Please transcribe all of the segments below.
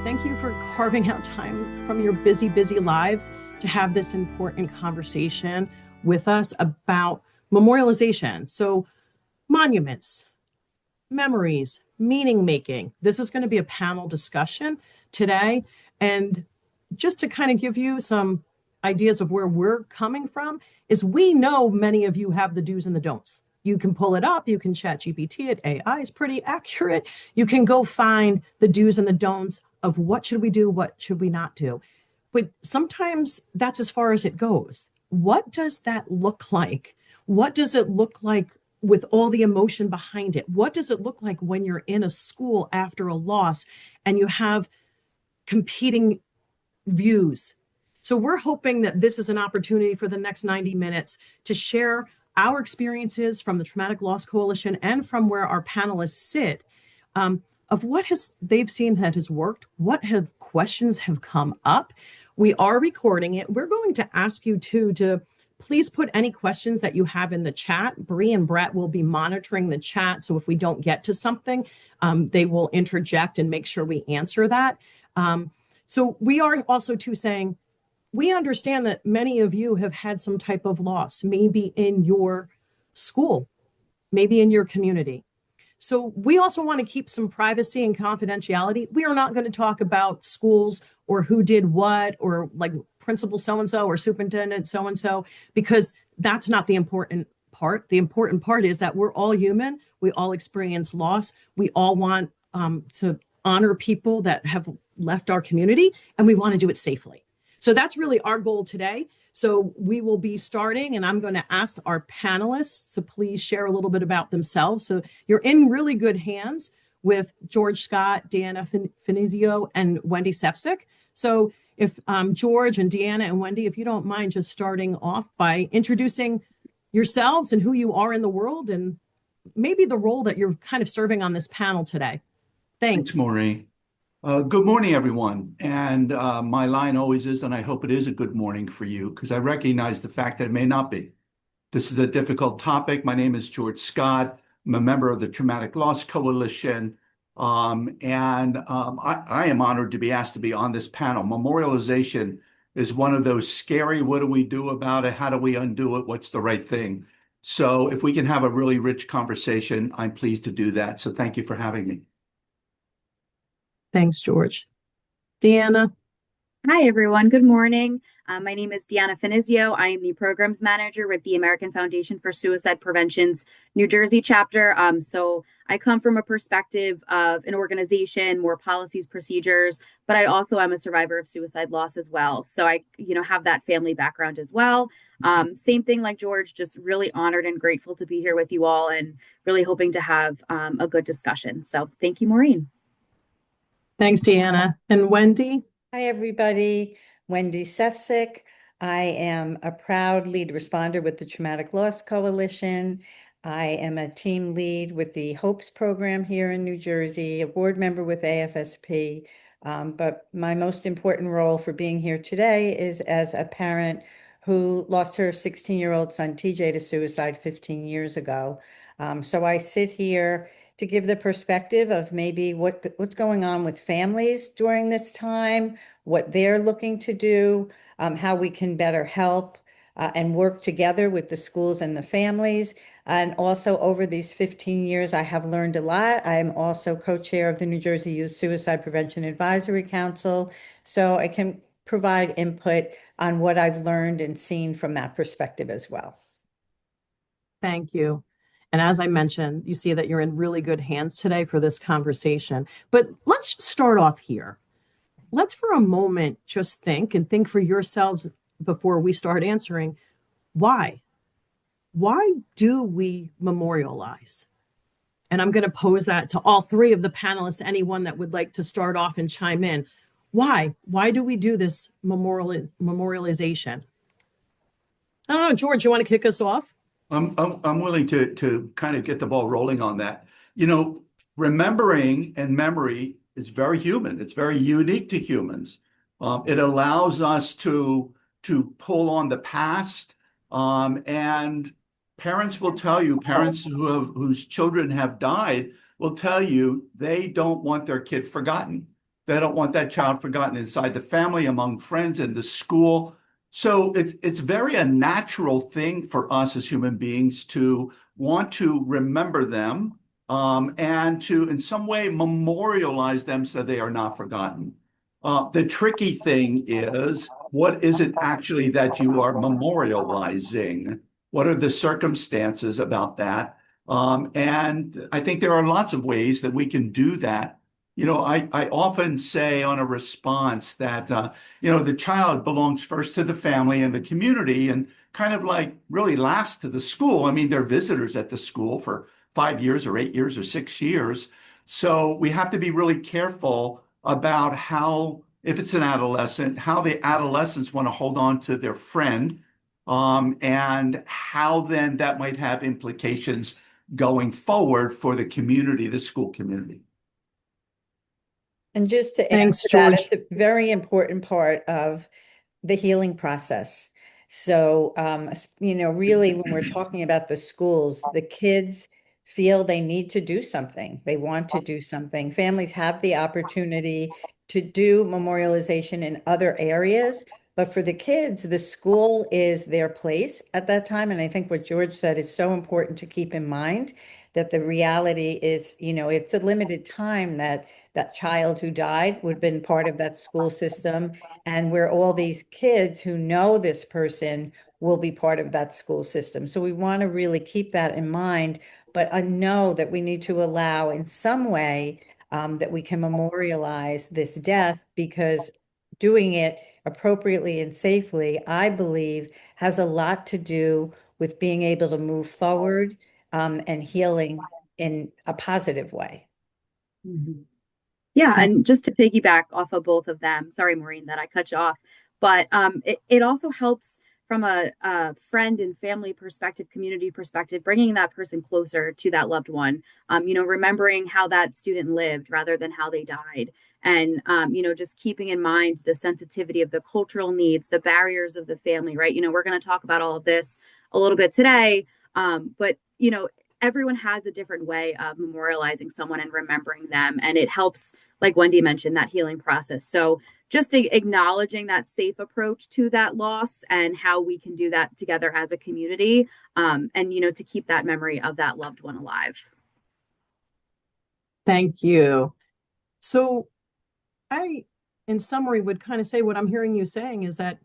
Thank you for carving out time from your busy, busy lives to have this important conversation with us about memorialization. So, monuments, memories, meaning making. This is going to be a panel discussion today. And just to kind of give you some ideas of where we're coming from, is we know many of you have the do's and the don'ts. You can pull it up, you can chat GPT it, AI is pretty accurate. You can go find the do's and the don'ts of what should we do, what should we not do. But sometimes that's as far as it goes. What does that look like? What does it look like with all the emotion behind it? What does it look like when you're in a school after a loss and you have competing views? So we're hoping that this is an opportunity for the next 90 minutes to share our experiences from the Traumatic Loss Coalition and from where our panelists sit, of what they've seen that has worked, what have questions have come up. We are recording it. We're going to ask you to please put any questions that you have in the chat. Bree and Brett will be monitoring the chat. So if we don't get to something, they will interject and make sure we answer that. So we are also saying, we understand that many of you have had some type of loss, maybe in your school, maybe in your community. So we also want to keep some privacy and confidentiality. We are not going to talk about schools or who did what, or like principal so-and-so or superintendent so-and-so, because that's not the important part. The important part is that we're all human. We all experience loss. We all want to honor people that have left our community, and we want to do it safely. So that's really our goal today. So we will be starting, and I'm going to ask our panelists to please share a little bit about themselves. So you're in really good hands with George Scott, Deanna Finizio, and Wendy Sefcik. So if George and Deanna and Wendy, if you don't mind just starting off by introducing yourselves and who you are in the world, and maybe the role that you're kind of serving on this panel today. Thanks. Thanks, Maureen. Good morning, everyone. And my line always is, and I hope it is a good morning for you, because I recognize the fact that it may not be. This is a difficult topic. My name is George Scott. I'm a member of the Traumatic Loss Coalition. I am honored to be asked to be on this panel. Memorialization is one of those scary, what do we do about it? How do we undo it? What's the right thing? So if we can have a really rich conversation, I'm pleased to do that. So thank you for having me. Thanks, George. Deanna. Hi, everyone. Good morning. My name is Deanna Finizio. I am the programs manager with the American Foundation for Suicide Prevention's New Jersey chapter. So I come from a perspective of an organization, more policies, procedures, but I also am a survivor of suicide loss as well. So I, have that family background as well. Same thing like George, just really honored and grateful to be here with you all and really hoping to have a good discussion. So thank you, Maureen. Thanks, Deanna. And Wendy? Hi, everybody. Wendy Sefcik. I am a proud lead responder with the Traumatic Loss Coalition. I am a team lead with the HOPES program here in New Jersey, a board member with AFSP. But my most important role for being here today is as a parent who lost her 16-year-old son, TJ, to suicide 15 years ago. So I sit here to give the perspective of maybe what's going on with families during this time, what they're looking to do, how we can better help and work together with the schools and the families. And also over these 15 years, I have learned a lot. I am also co-chair of the New Jersey Youth Suicide Prevention Advisory Council. So I can provide input on what I've learned and seen from that perspective as well. Thank you. And as I mentioned, you see that you're in really good hands today for this conversation. But let's start off here. Let's for a moment just think for yourselves before we start answering, why? Why do we memorialize? And I'm going to pose that to all three of the panelists, anyone that would like to start off and chime in. Why? Why do we do this memorialization? I don't know, George, you want to kick us off? I'm willing to kind of get the ball rolling on that. Remembering and memory is very human. It's very unique to humans. It allows us to pull on the past. And parents will tell you, parents whose children have died will tell you they don't want their kid forgotten. They don't want that child forgotten inside the family, among friends, in the school. So it's very a natural thing for us as human beings to want to remember them, and to, in some way, memorialize them so they are not forgotten. The tricky thing is, what is it actually that you are memorializing? What are the circumstances about that? And I think there are lots of ways that we can do that. I often say on a response that, the child belongs first to the family and the community and kind of like really last to the school. I mean, they're visitors at the school for 5 years or 8 years or 6 years. So we have to be really careful about how, if it's an adolescent, how the adolescents want to hold on to their friend, and how then that might have implications going forward for the community, the school community. And just to add Thanks, to that, George. it's a very important part of the healing process. So, really, when we're talking about the schools, the kids feel they need to do something. They want to do something. Families have the opportunity to do memorialization in other areas, but for the kids, the school is their place at that time. And I think what George said is so important to keep in mind, that the reality is, it's a limited time that that child who died would have been part of that school system, and where all these kids who know this person will be part of that school system. So we want to really keep that in mind, but I know that we need to allow in some way, that we can memorialize this death, because doing it appropriately and safely, I believe, has a lot to do with being able to move forward, and healing in a positive way. Mhm. Yeah, Thank- and just to piggyback off of both of them, sorry, Maureen, that I cut you off, but it also helps from a friend and family perspective, community perspective, bringing that person closer to that loved one. Remembering how that student lived rather than how they died, and just keeping in mind the sensitivity of the cultural needs, the barriers of the family. Right? We're going to talk about all of this a little bit today, but everyone has a different way of memorializing someone and remembering them, and it helps, like Wendy mentioned, that healing process. So just acknowledging that safe approach to that loss and how we can do that together as a community, and to keep that memory of that loved one alive. Thank you. So I, in summary, would kind of say what I'm hearing you saying is that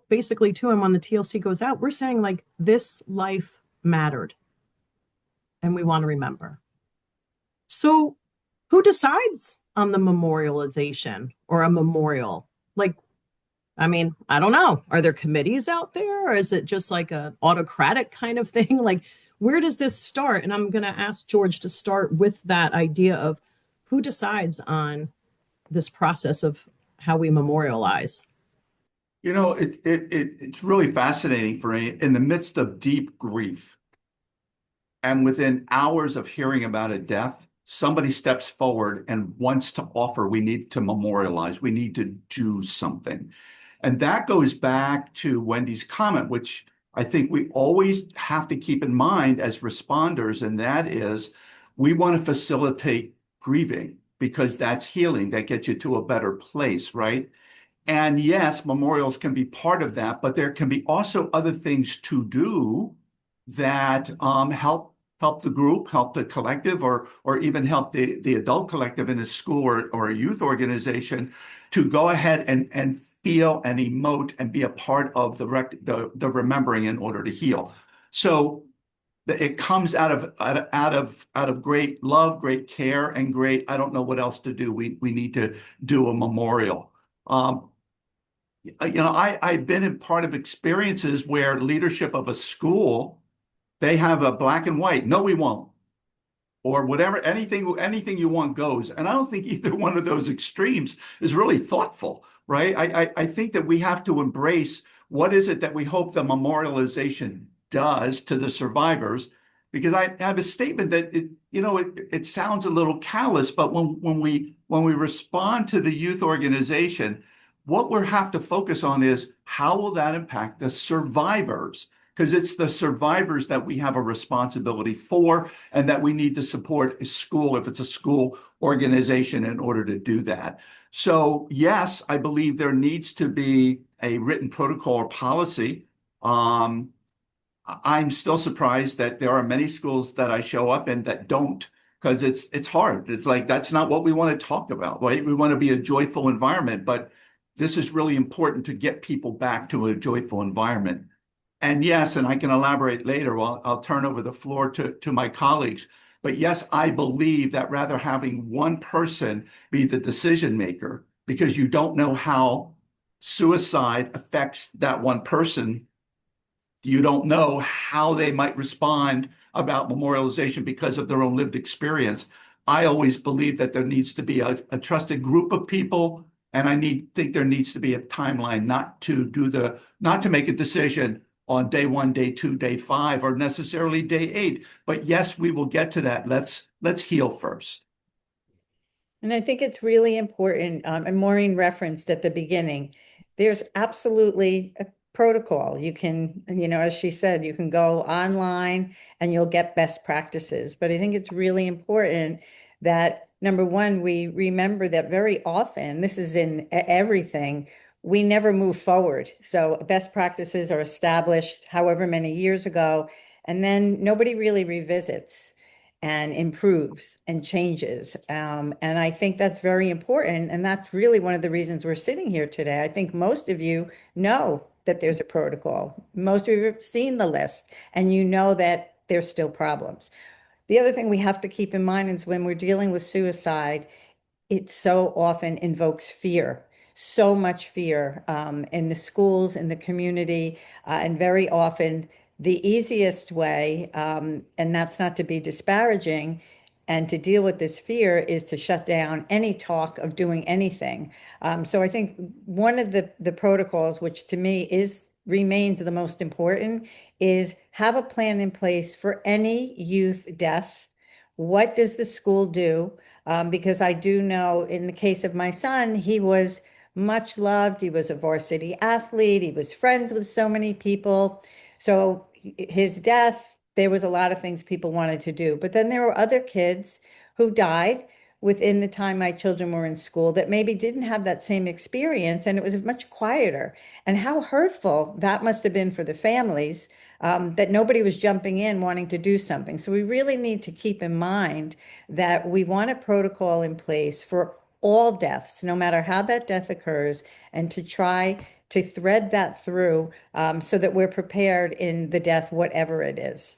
basically, too, and when the TLC goes out, we're saying like this life mattered and we want to remember. So who decides on the memorialization or a memorial? Like, I mean, I don't know. Are there committees out there, or is it just like a autocratic kind of thing? Like, where does this start? And I'm going to ask George to start with that idea of who decides on this process of how we memorialize. It's really fascinating for me in the midst of deep grief. And within hours of hearing about a death, somebody steps forward and wants to offer, we need to memorialize, we need to do something. And that goes back to Wendy's comment, which I think we always have to keep in mind as responders, and that is we want to facilitate grieving because that's healing, that gets you to a better place, right? And yes, memorials can be part of that, but there can be also other things to do that help the group, help the collective, or even help the adult collective in a school or a youth organization to go ahead and feel and emote and be a part of the remembering in order to heal. So it comes out of great love, great care, and great, I don't know what else to do. We need to do a memorial. I've been in part of experiences where leadership of a school, they have a black and white, no, we won't, or whatever, anything you want goes. And I don't think either one of those extremes is really thoughtful, right? I think that we have to embrace what is it that we hope the memorialization does to the survivors, because I have a statement that it sounds a little callous, but when we respond to the youth organization, what we have to focus on is how will that impact the survivors? because it's the survivors that we have a responsibility for and that we need to support a school if it's a school organization in order to do that. So yes, I believe there needs to be a written protocol or policy. I'm still surprised that there are many schools that I show up in that don't, because it's hard. It's like that's not what we want to talk about, right? We want to be a joyful environment, but this is really important to get people back to a joyful environment. And yes, and I can elaborate later. I'll turn over the floor to my colleagues. But yes, I believe that rather having one person be the decision maker, because you don't know how suicide affects that one person, you don't know how they might respond about memorialization because of their own lived experience. I always believe that there needs to be a trusted group of people, and think there needs to be a timeline, not to make a decision on day 1, day 2, day 5, or necessarily day 8. But yes, we will get to that. Let's heal first. And I think it's really important, and Maureen referenced at the beginning, there's absolutely a protocol. You can, as she said, you can go online and you'll get best practices. But I think it's really important that, number one, we remember that very often, this is in everything, we never move forward. So best practices are established however many years ago, and then nobody really revisits and improves and changes. And I think that's very important. And that's really one of the reasons we're sitting here today. I think most of you know that there's a protocol. Most of you have seen the list and you know that there's still problems. The other thing we have to keep in mind is when we're dealing with suicide, it so often invokes fear, so much fear in the schools, in the community, and very often the easiest way, and that's not to be disparaging, and to deal with this fear is to shut down any talk of doing anything. So I think one of the protocols, which to me remains the most important, is have a plan in place for any youth death. What does the school do? Because I do know in the case of my son, he was much loved. He was a varsity athlete. He was friends with so many people. So his death, there was a lot of things people wanted to do. But then there were other kids who died within the time my children were in school that maybe didn't have that same experience, and it was much quieter. And how hurtful that must have been for the families, that nobody was jumping in wanting to do something. So we really need to keep in mind that we want a protocol in place for all deaths, no matter how that death occurs, and to try to thread that through so that we're prepared in the death, whatever it is.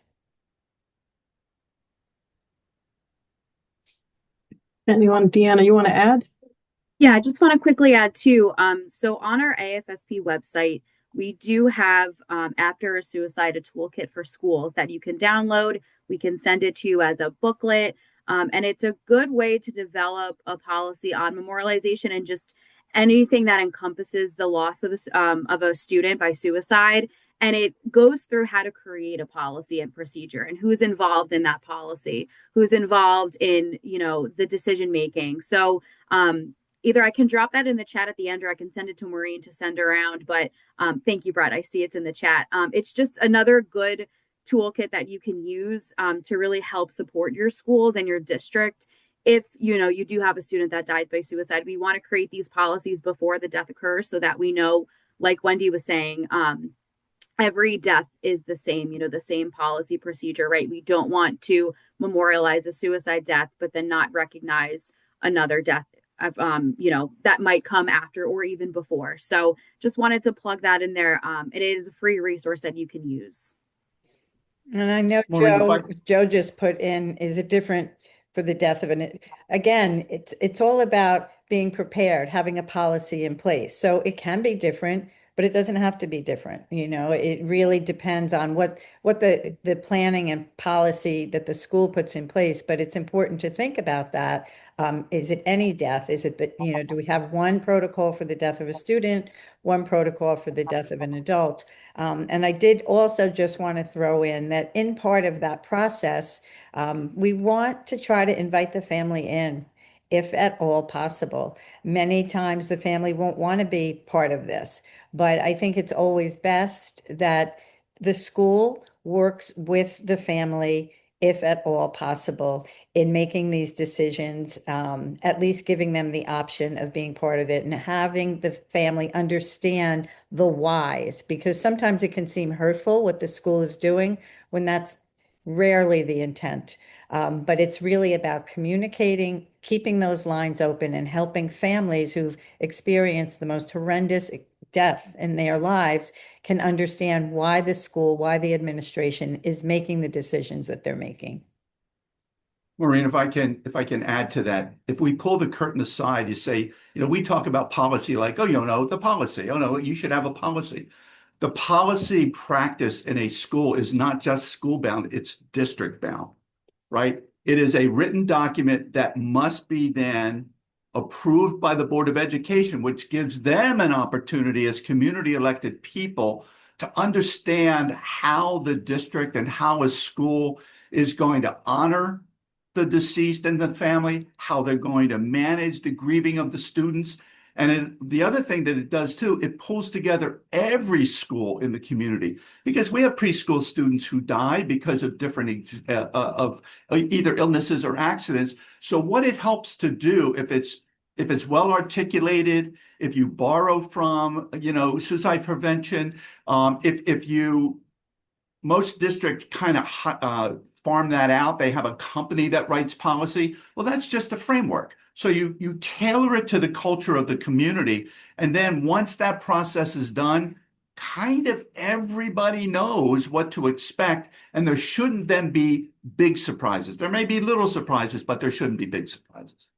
Anyone, Deanna, you want to add? Yeah, I just want to quickly add too. So on our AFSP website, we do have after a suicide a toolkit for schools that you can download. We can send it to you as a booklet, and it's a good way to develop a policy on memorialization and just anything that encompasses the loss of a student by suicide. And it goes through how to create a policy and procedure and who's involved in that policy, who's involved in the decision making. So either I can drop that in the chat at the end or I can send it to Maureen to send around. But thank you, Brett. I see it's in the chat. It's just another good toolkit that you can use to really help support your schools and your district. If you do have a student that died by suicide, we want to create these policies before the death occurs so that we know, like Wendy was saying, every death is the same, the same policy procedure, right? We don't want to memorialize a suicide death, but then not recognize another death that might come after or even before. So just wanted to plug that in there. It is a free resource that you can use. And I know Maureen, Joe just put in, is it different for the death of again, it's all about being prepared, having a policy in place. So it can be different, but it doesn't have to be different. It really depends on what the planning and policy that the school puts in place. But it's important to think about that. Is it any death? Is it that, do we have one protocol for the death of a student, one protocol for the death of an adult? And I did also just want to throw in that in part of that process, we want to try to invite the family in, if at all possible. Many times the family won't want to be part of this, but I think it's always best that the school works with the family, if at all possible, in making these decisions, at least giving them the option of being part of it and having the family understand the whys, because sometimes it can seem hurtful what the school is doing when that's rarely the intent. But it's really about communicating, keeping those lines open, and helping families who've experienced the most horrendous death in their lives can understand why the school, why the administration is making the decisions that they're making. Maureen, if I can add to that, if we pull the curtain aside, you say, we talk about policy like, oh, the policy. Oh, no, you should have a policy. The policy practice in a school is not just school bound, it's district bound, right? It is a written document that must be then approved by the Board of Education, which gives them an opportunity as community elected people to understand how the district and how a school is going to honor the deceased and the family, how they're going to manage the grieving of the students. And the other thing that it does too, it pulls together every school in the community, because we have preschool students who die because of different of either illnesses or accidents. So what it helps to do, if it's well articulated, if you borrow from suicide prevention, if you most districts kind of farm that out. They have a company that writes policy. Well, that's just a framework. So you tailor it to the culture of the community. And then once that process is done, kind of everybody knows what to expect. And there shouldn't then be big surprises. There may be little surprises, but there shouldn't be big surprises.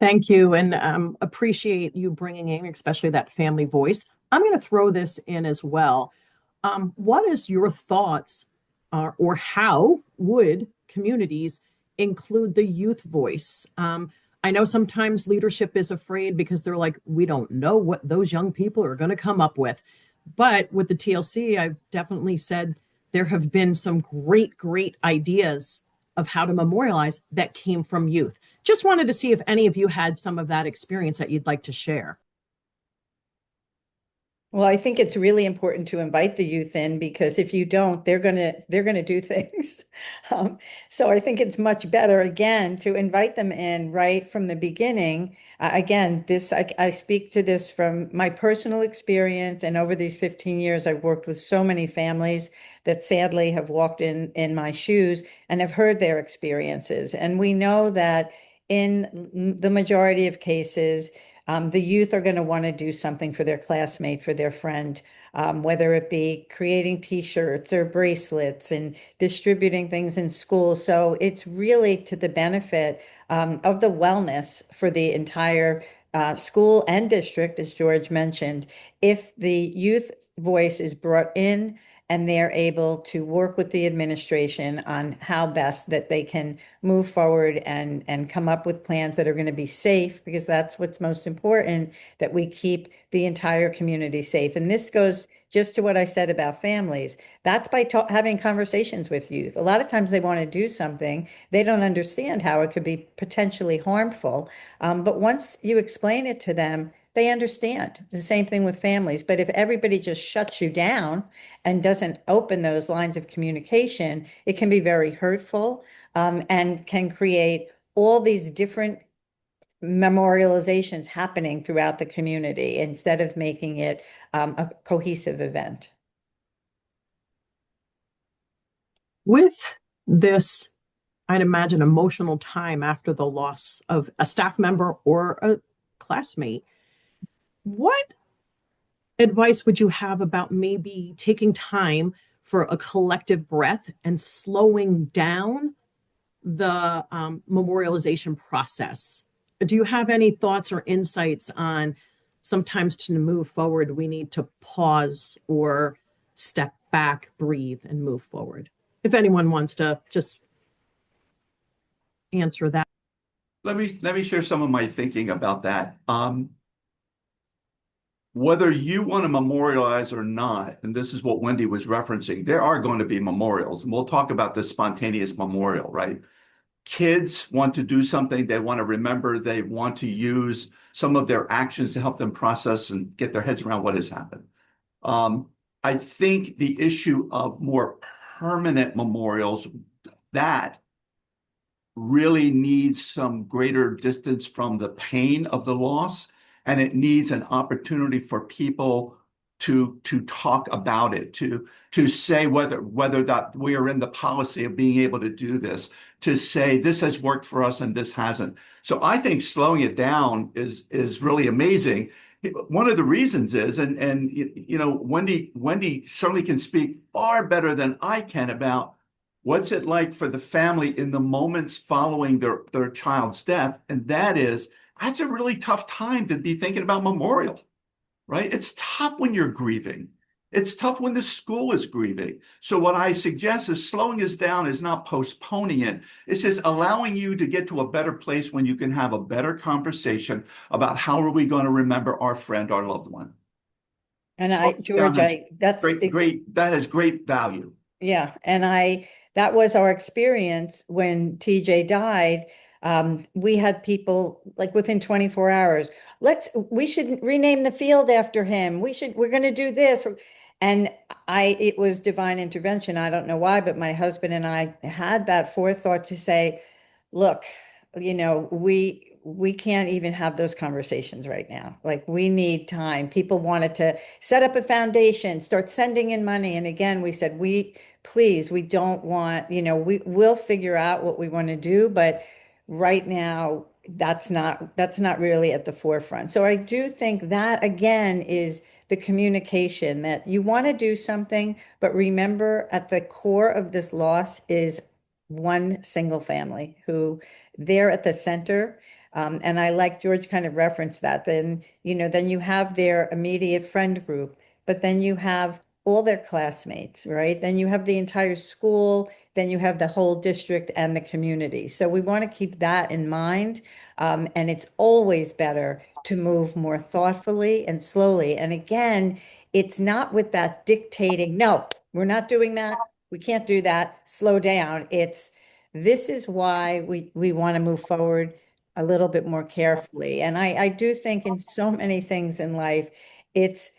Thank you, and appreciate you bringing in, especially that family voice. I'm going to throw this in as well. What is your thoughts, or how would communities include the youth voice? I know sometimes leadership is afraid because they're like, we don't know what those young people are going to come up with. But with the TLC, I've definitely said there have been some great, great ideas of how to memorialize that came from youth. Just wanted to see if any of you had some of that experience that you'd like to share. Well, I think it's really important to invite the youth in, because if you don't, they're gonna do things. So I think it's much better, again, to invite them in right from the beginning. Again, I speak to this from my personal experience, and over these 15 years, I've worked with so many families that sadly have walked in my shoes and have heard their experiences. And we know that in the majority of cases, the youth are going to want to do something for their classmate, for their friend, whether it be creating T-shirts or bracelets and distributing things in school. So it's really to the benefit of the wellness for the entire school and district, as George mentioned, if the youth voice is brought in and they're able to work with the administration on how best that they can move forward and come up with plans that are going to be safe, because that's what's most important, that we keep the entire community safe. And this goes just to what I said about families. That's by having conversations with youth. A lot of times they want to do something, they don't understand how it could be potentially harmful. But once you explain it to them, they understand. The same thing with families. But if everybody just shuts you down and doesn't open those lines of communication, it can be very hurtful, and can create all these different memorializations happening throughout the community instead of making it a cohesive event. With this, I'd imagine emotional time after the loss of a staff member or a classmate, what advice would you have about maybe taking time for a collective breath and slowing down the memorialization process? Do you have any thoughts or insights on sometimes to move forward, we need to pause or step back, breathe, and move forward? If anyone wants to just answer that. Let me share some of my thinking about that. Whether you want to memorialize or not, and this is what Wendy was referencing, there are going to be memorials, and we'll talk about this spontaneous memorial, right? Kids want to do something, they want to remember, they want to use some of their actions to help them process and get their heads around what has happened. I think the issue of more permanent memorials, that really needs some greater distance from the pain of the loss, and it needs an opportunity for people to talk about it, to say whether that we are in the policy of being able to do this, to say this has worked for us and this hasn't. So I think slowing it down is really amazing. One of the reasons is, and you know, Wendy certainly can speak far better than I can about what's it like for the family in the moments following their child's death? And that's a really tough time to be thinking about memorial, right? It's tough when you're grieving. It's tough when the school is grieving. So what I suggest is slowing this down is not postponing it. It's just allowing you to get to a better place when you can have a better conversation about how are we going to remember our friend, our loved one. And Slowing it down George, has that has great value. yeah, that was our experience when TJ died. We had people like within 24 hours, we should rename the field after him. We're going to do this. And it was divine intervention. I don't know why, but my husband and I had that forethought to say, look, we can't even have those conversations right now. Like we need time. People wanted to set up a foundation, start sending in money. And again, we said, please, we don't want, we'll figure out what we want to do, but right now that's not really at the forefront. So I do think that again is the communication that you want to do something, but remember at the core of this loss is one single family who they're at the center. And I like George kind of referenced that. Then you have their immediate friend group, but then you have all their classmates, right? Then you have the entire school, then you have the whole district and the community. So we want to keep that in mind. And it's always better to move more thoughtfully and slowly. And again, it's not with that dictating, no, we're not doing that. We can't do that. Slow down. This is why we want to move forward a little bit more carefully. And I do think in so many things in life, it's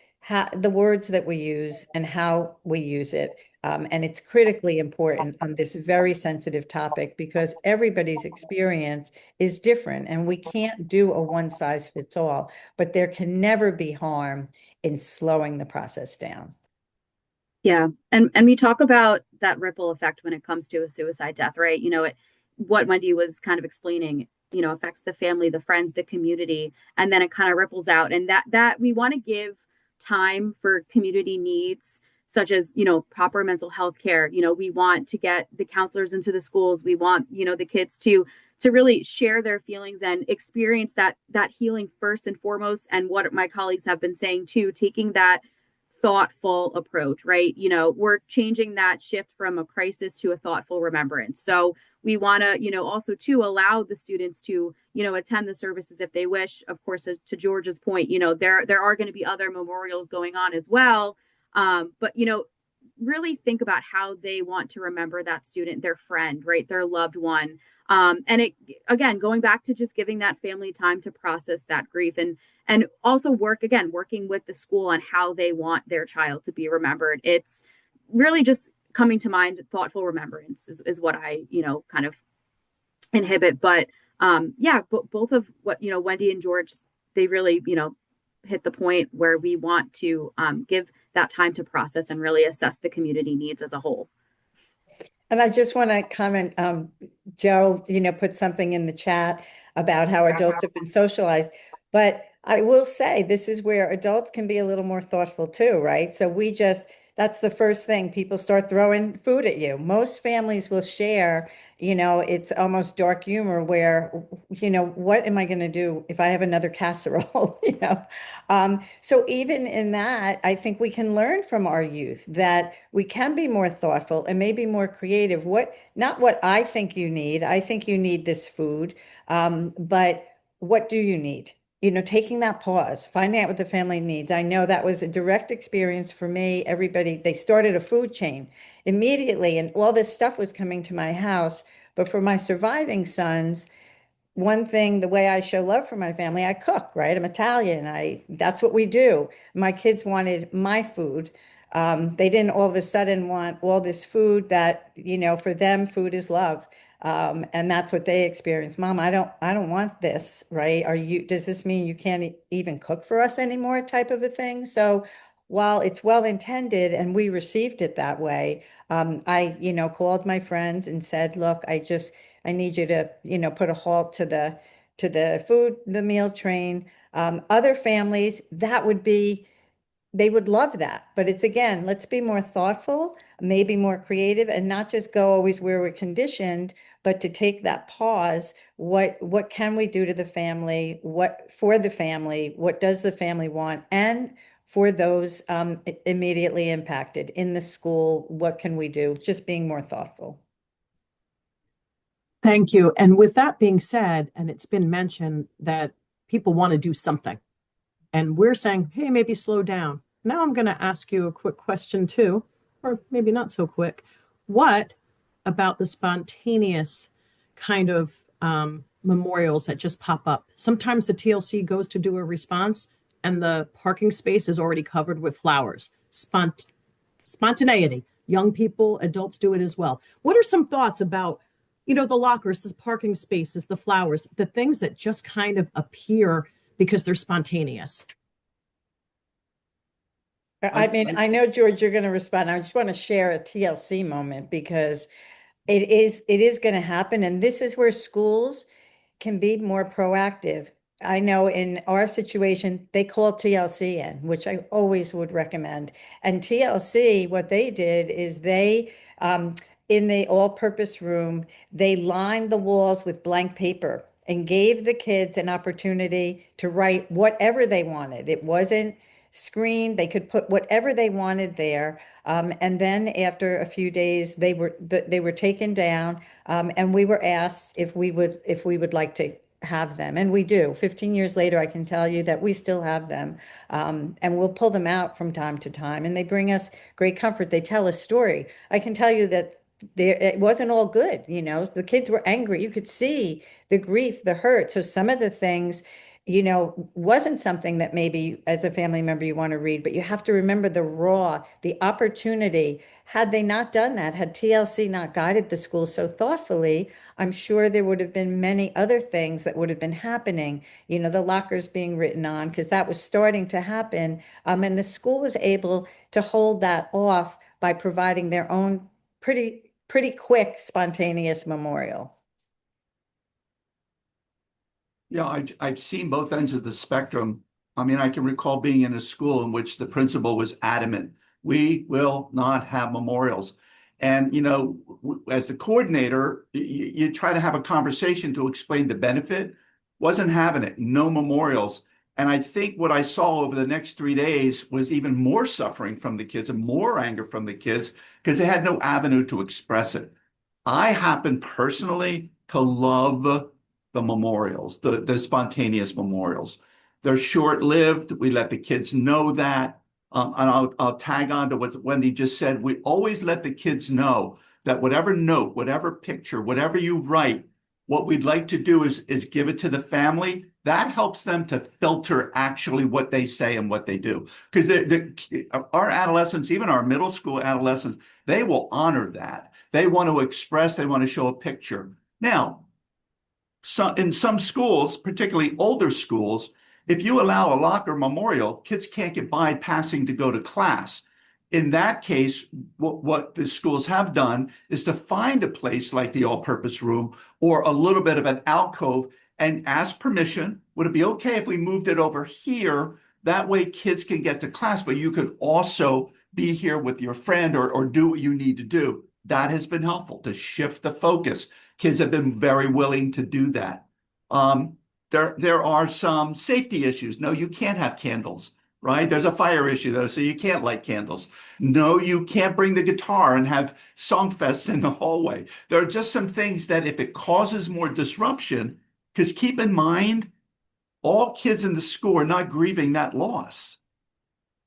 the words that we use and how we use it. And it's critically important on this very sensitive topic because everybody's experience is different and we can't do a one size fits all, but there can never be harm in slowing the process down. Yeah. And we talk about that ripple effect when it comes to a suicide death, right? What Wendy was kind of explaining, affects the family, the friends, the community, and then it kind of ripples out. And that we want to give time for community needs such as, proper mental health care. We want to get the counselors into the schools. We want, the kids to really share their feelings and experience that healing first and foremost. And what my colleagues have been saying too, taking that thoughtful approach, right? We're changing that shift from a crisis to a thoughtful remembrance. So we want to, also to allow the students to, attend the services if they wish. Of course, as to George's point, there are going to be other memorials going on as well. But really think about how they want to remember that student, their friend, right, their loved one. And it again, going back to just giving that family time to process that grief and also working with the school on how they want their child to be remembered. It's really just coming to mind. Thoughtful remembrance is what I, kind of inhibit. But both of what, Wendy and George, they really, hit the point where we want to give that time to process and really assess the community needs as a whole. And I just want to comment, Joe, put something in the chat about how adults have been socialized. But I will say this is where adults can be a little more thoughtful too, right? So that's the first thing. People start throwing food at you. Most families will share, it's almost dark humor where, what am I going to do if I have another casserole, So even in that, I think we can learn from our youth that we can be more thoughtful and maybe more creative. Not what I think you need. I think you need this food, but what do you need? Taking that pause, finding out what the family needs. I know that was a direct experience for me. They started a food chain immediately, and all this stuff was coming to my house. But for my surviving sons, one thing, the way I show love for my family, I cook, right? I'm Italian. That's what we do. My kids wanted my food. They didn't all of a sudden want all this food that, for them, food is love. And that's what they experience. Mom, I don't want this, right? Does this mean you can't even cook for us anymore type of a thing? So while it's well intended and we received it that way, I, called my friends and said, look, I need you to, put a halt to the meal train. Other families, they would love that. But it's again, let's be more thoughtful, maybe more creative, and not just go always where we're conditioned, but to take that pause. What can we do to the family? What for the family? What does the family want? And for those immediately impacted in the school, what can we do? Just being more thoughtful. Thank you. And with that being said, and it's been mentioned that people want to do something, and we're saying, hey, maybe slow down. Now I'm going to ask you a quick question too, or maybe not so quick. What about the spontaneous kind of memorials that just pop up? Sometimes the TLC goes to do a response and the parking space is already covered with flowers. Spontaneity. Young people, adults do it as well. What are some thoughts about, the lockers, the parking spaces, the flowers, the things that just kind of appear because they're spontaneous? I mean, I know, George, you're going to respond. I just want to share a TLC moment because it is going to happen. And this is where schools can be more proactive. I know in our situation, they call TLC in, which I always would recommend. And TLC, what they did is in the all-purpose room, they lined the walls with blank paper and gave the kids an opportunity to write whatever they wanted. It wasn't screened. They could put whatever they wanted there. And then after a few days, they were taken down, and we were asked if we would like to have them, and we do. 15 years later, I can tell you that we still have them, and we'll pull them out from time to time, and they bring us great comfort. They tell a story. I can tell you that it wasn't all good. The kids were angry. You could see the grief, the hurt. So some of the things, wasn't something that maybe as a family member you want to read, but you have to remember the opportunity. Had they not done that, had TLC not guided the school so thoughtfully, I'm sure there would have been many other things that would have been happening, the lockers being written on, because that was starting to happen. And the school was able to hold that off by providing their own pretty quick, spontaneous memorial. Yeah, I've seen both ends of the spectrum. I mean, I can recall being in a school in which the principal was adamant, we will not have memorials. And, as the coordinator, you try to have a conversation to explain the benefit. Wasn't having it, no memorials. And I think what I saw over the next 3 days was even more suffering from the kids and more anger from the kids because they had no avenue to express it. I happen personally to love the memorials, the spontaneous memorials. They're short-lived. We let the kids know that. And I'll tag on to what Wendy just said. We always let the kids know that whatever note, whatever picture, whatever you write, what we'd like to do is give it to the family. That helps them to filter actually what they say and what they do. Because our adolescents, even our middle school adolescents, they will honor that. They want to express, they want to show a picture. Now, in some schools, particularly older schools, if you allow a locker memorial, kids can't get by passing to go to class. In that case, what the schools have done is to find a place like the all-purpose room or a little bit of an alcove and ask permission. Would it be okay if we moved it over here? That way kids can get to class, but you could also be here with your friend or do what you need to do. That has been helpful to shift the focus. Kids have been very willing to do that. There are some safety issues. No, you can't have candles, right? There's a fire issue though, so you can't light candles. No, you can't bring the guitar and have song fests in the hallway. There are just some things that if it causes more disruption, because keep in mind, all kids in the school are not grieving that loss.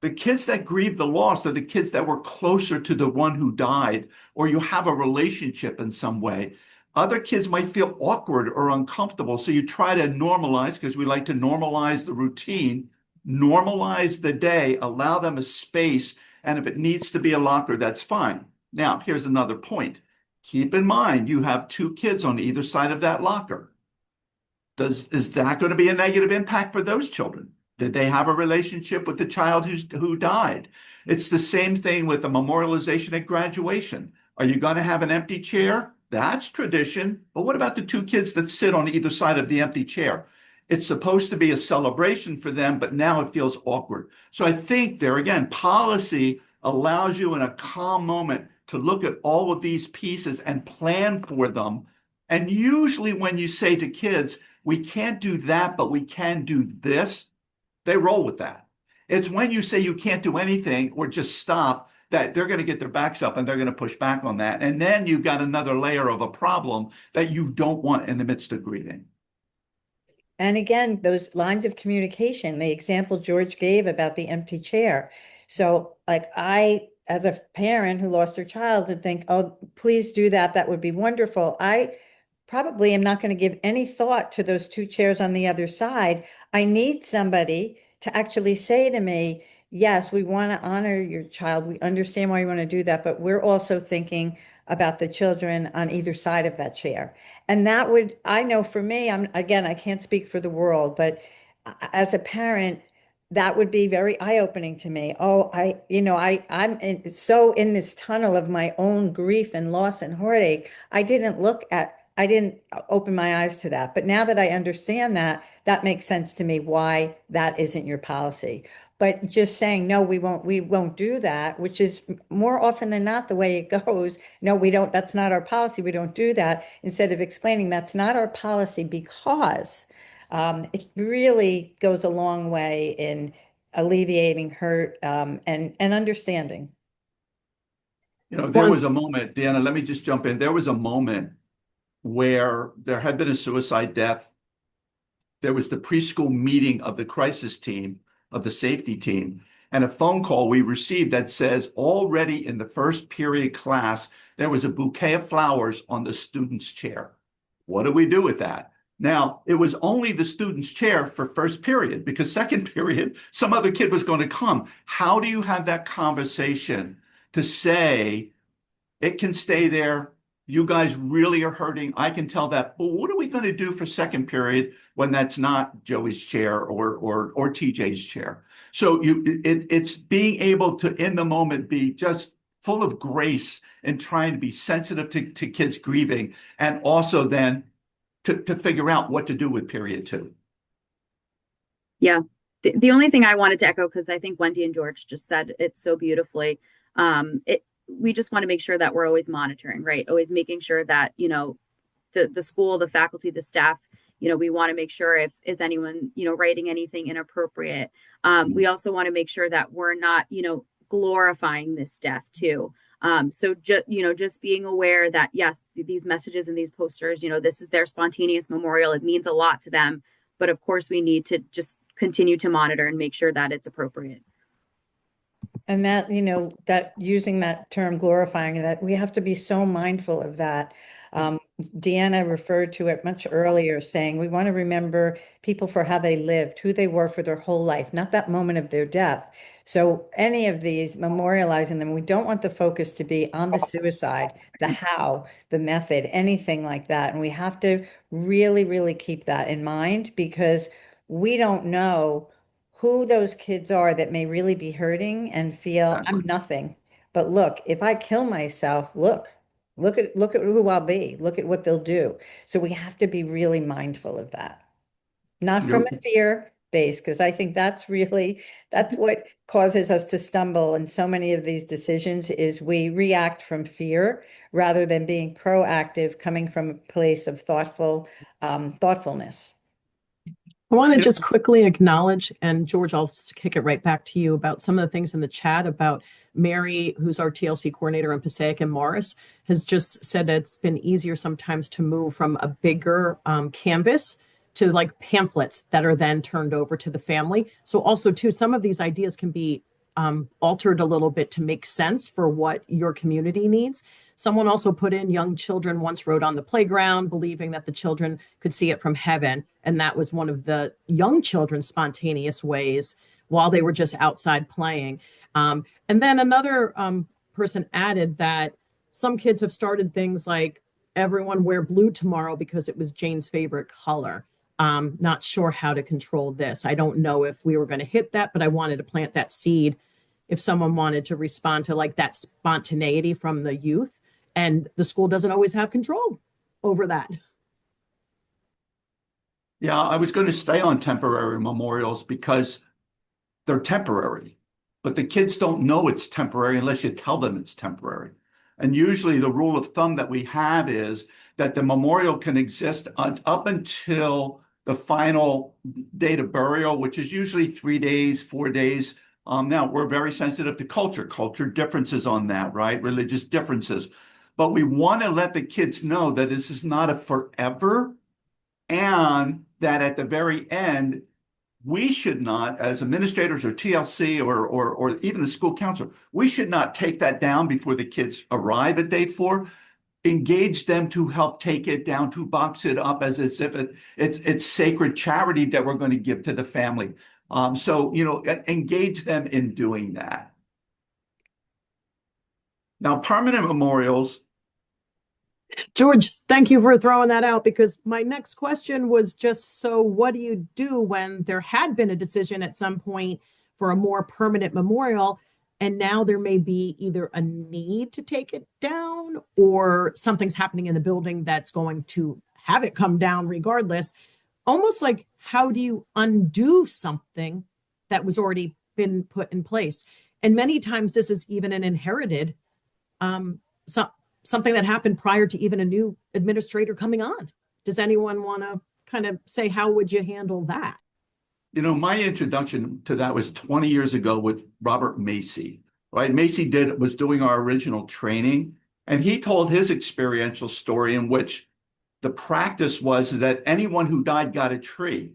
The kids that grieve the loss are the kids that were closer to the one who died, or you have a relationship in some way. Other kids might feel awkward or uncomfortable, so you try to normalize, because we like to normalize the routine, normalize the day, allow them a space, And if it needs to be a locker, that's fine. Now, here's another point. Keep in mind, you have two kids on either side of that locker. Is that going to be a negative impact for those children? Did they have a relationship with the child who died? It's the same thing with the memorialization at graduation. Are you going to have an empty chair? That's tradition. But what about the two kids that sit on either side of the empty chair? It's supposed to be a celebration for them, but now it feels awkward. So I think there again, policy allows you in a calm moment to look at all of these pieces and plan for them. And usually when you say to kids, we can't do that, but we can do this, they roll with that. It's when you say you can't do anything or just stop that they're going to get their backs up and they're going to push back on that. And then you've got another layer of a problem that you don't want in the midst of grieving. And again, those lines of communication, the example George gave about the empty chair. So like I, as a parent who lost her child, would think, oh, please do that. That would be wonderful. I probably am not going to give any thought to those two chairs on the other side. I need somebody to actually say to me, yes, we want to honor your child. We understand why you want to do that, but we're also thinking about the children on either side of that chair. And that would, I know for me, again, I can't speak for the world, but as a parent, that would be very eye-opening to me. Oh, I'm so in this tunnel of my own grief and loss and heartache. I didn't open my eyes to that. But now that I understand that, that makes sense to me why that isn't your policy. But just saying, no, we won't do that, which is more often than not the way it goes. No, we don't, that's not our policy. We don't do that. Instead of explaining that's not our policy because it really goes a long way in alleviating hurt and understanding. You know, there was a moment, Deanna, let me just jump in. There was a moment where there had been a suicide death. There was the preschool meeting of the crisis team, of the safety team, and a phone call we received that says already in the first period class, there was a bouquet of flowers on the student's chair. What do we do with that? Now, it was only the student's chair for first period because second period, some other kid was going to come. How do you have that conversation to say it can stay there? You guys really are hurting. I can tell that. But what are we going to do for second period when that's not Joey's chair or TJ's chair? So it's being able to, in the moment, be just full of grace and trying to be sensitive to kids grieving, and also then to figure out what to do with period two. Yeah. The only thing I wanted to echo, because I think Wendy and George just said it so beautifully, we just want to make sure that we're always monitoring, right? Always making sure that, the school, the faculty, the staff, we want to make sure if is anyone, writing anything inappropriate. We also want to make sure that we're not, glorifying this death too. So just being aware that yes, these messages and these posters, this is their spontaneous memorial. It means a lot to them, but of course we need to just continue to monitor and make sure that it's appropriate. And that, that using that term glorifying, that we have to be so mindful of that. Deanna referred to it much earlier, saying we want to remember people for how they lived, who they were for their whole life, not that moment of their death. So any of these, memorializing them, we don't want the focus to be on the suicide, the how, the method, anything like that. And we have to really, really keep that in mind because we don't know who those kids are that may really be hurting and feel I'm nothing. But look, if I kill myself, look at who I'll be. Look at what they'll do. So we have to be really mindful of that. Not from a fear base, because I think that's what causes us to stumble in so many of these decisions is we react from fear rather than being proactive, coming from a place of thoughtfulness. I want to just quickly acknowledge, and George, I'll kick it right back to you about some of the things in the chat about Mary, who's our TLC coordinator in Passaic, and Morris has just said it's been easier sometimes to move from a bigger canvas to like pamphlets that are then turned over to the family. So also too, some of these ideas can be altered a little bit to make sense for what your community needs. Someone also put in young children once wrote on the playground, believing that the children could see it from heaven. And that was one of the young children's spontaneous ways while they were just outside playing. And then another person added that some kids have started things like everyone wear blue tomorrow because it was Jane's favorite color. Not sure how to control this. I don't know if we were going to hit that, but I wanted to plant that seed if someone wanted to respond to like that spontaneity from the youth. And the school doesn't always have control over that. Yeah, I was going to stay on temporary memorials because they're temporary, but the kids don't know it's temporary unless you tell them it's temporary. And usually the rule of thumb that we have is that the memorial can exist up until the final date of burial, which is usually 3 days, 4 days. Now, we're very sensitive to culture differences on that, right? Religious differences. But we want to let the kids know that this is not a forever, and that at the very end, we should not, as administrators or TLC or even the school counselor, we should not take that down before the kids arrive at day 4. Engage them to help take it down, to box it up as if it's sacred charity that we're going to give to the family. So, engage them in doing that. Now, permanent memorials. George, thank you for throwing that out because my next question was just so what do you do when there had been a decision at some point for a more permanent memorial and now there may be either a need to take it down or something's happening in the building that's going to have it come down regardless? Almost like how do you undo something that was already been put in place? And many times this is even an inherited so, something that happened prior to even a new administrator coming on. Does anyone want to kind of say, how would you handle that? My introduction to that was 20 years ago with Robert Macy, right? Macy was doing our original training, and he told his experiential story in which the practice was that anyone who died got a tree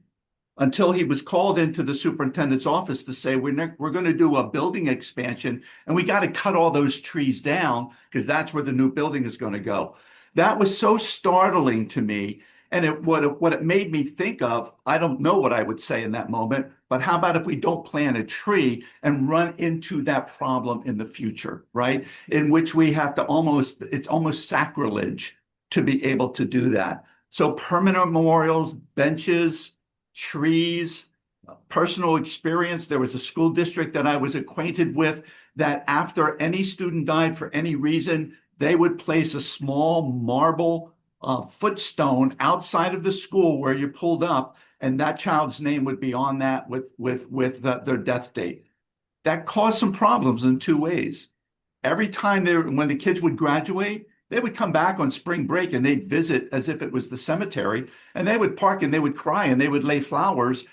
until he was called into the superintendent's office to say, we're going to do a building expansion and we got to cut all those trees down because that's where the new building is going to go. That was so startling to me. And what it made me think of, I don't know what I would say in that moment, but how about if we don't plant a tree and run into that problem in the future, right? In which we have to it's almost sacrilege to be able to do that. So permanent memorials, benches, trees, personal experience. There was a school district that I was acquainted with that after any student died for any reason, they would place a small marble footstone outside of the school where you pulled up, and that child's name would be on that with their death date. That caused some problems in 2 ways. Every time when the kids would graduate, they would come back on spring break and they'd visit as if it was the cemetery, and they would park and they would cry and they would lay flowers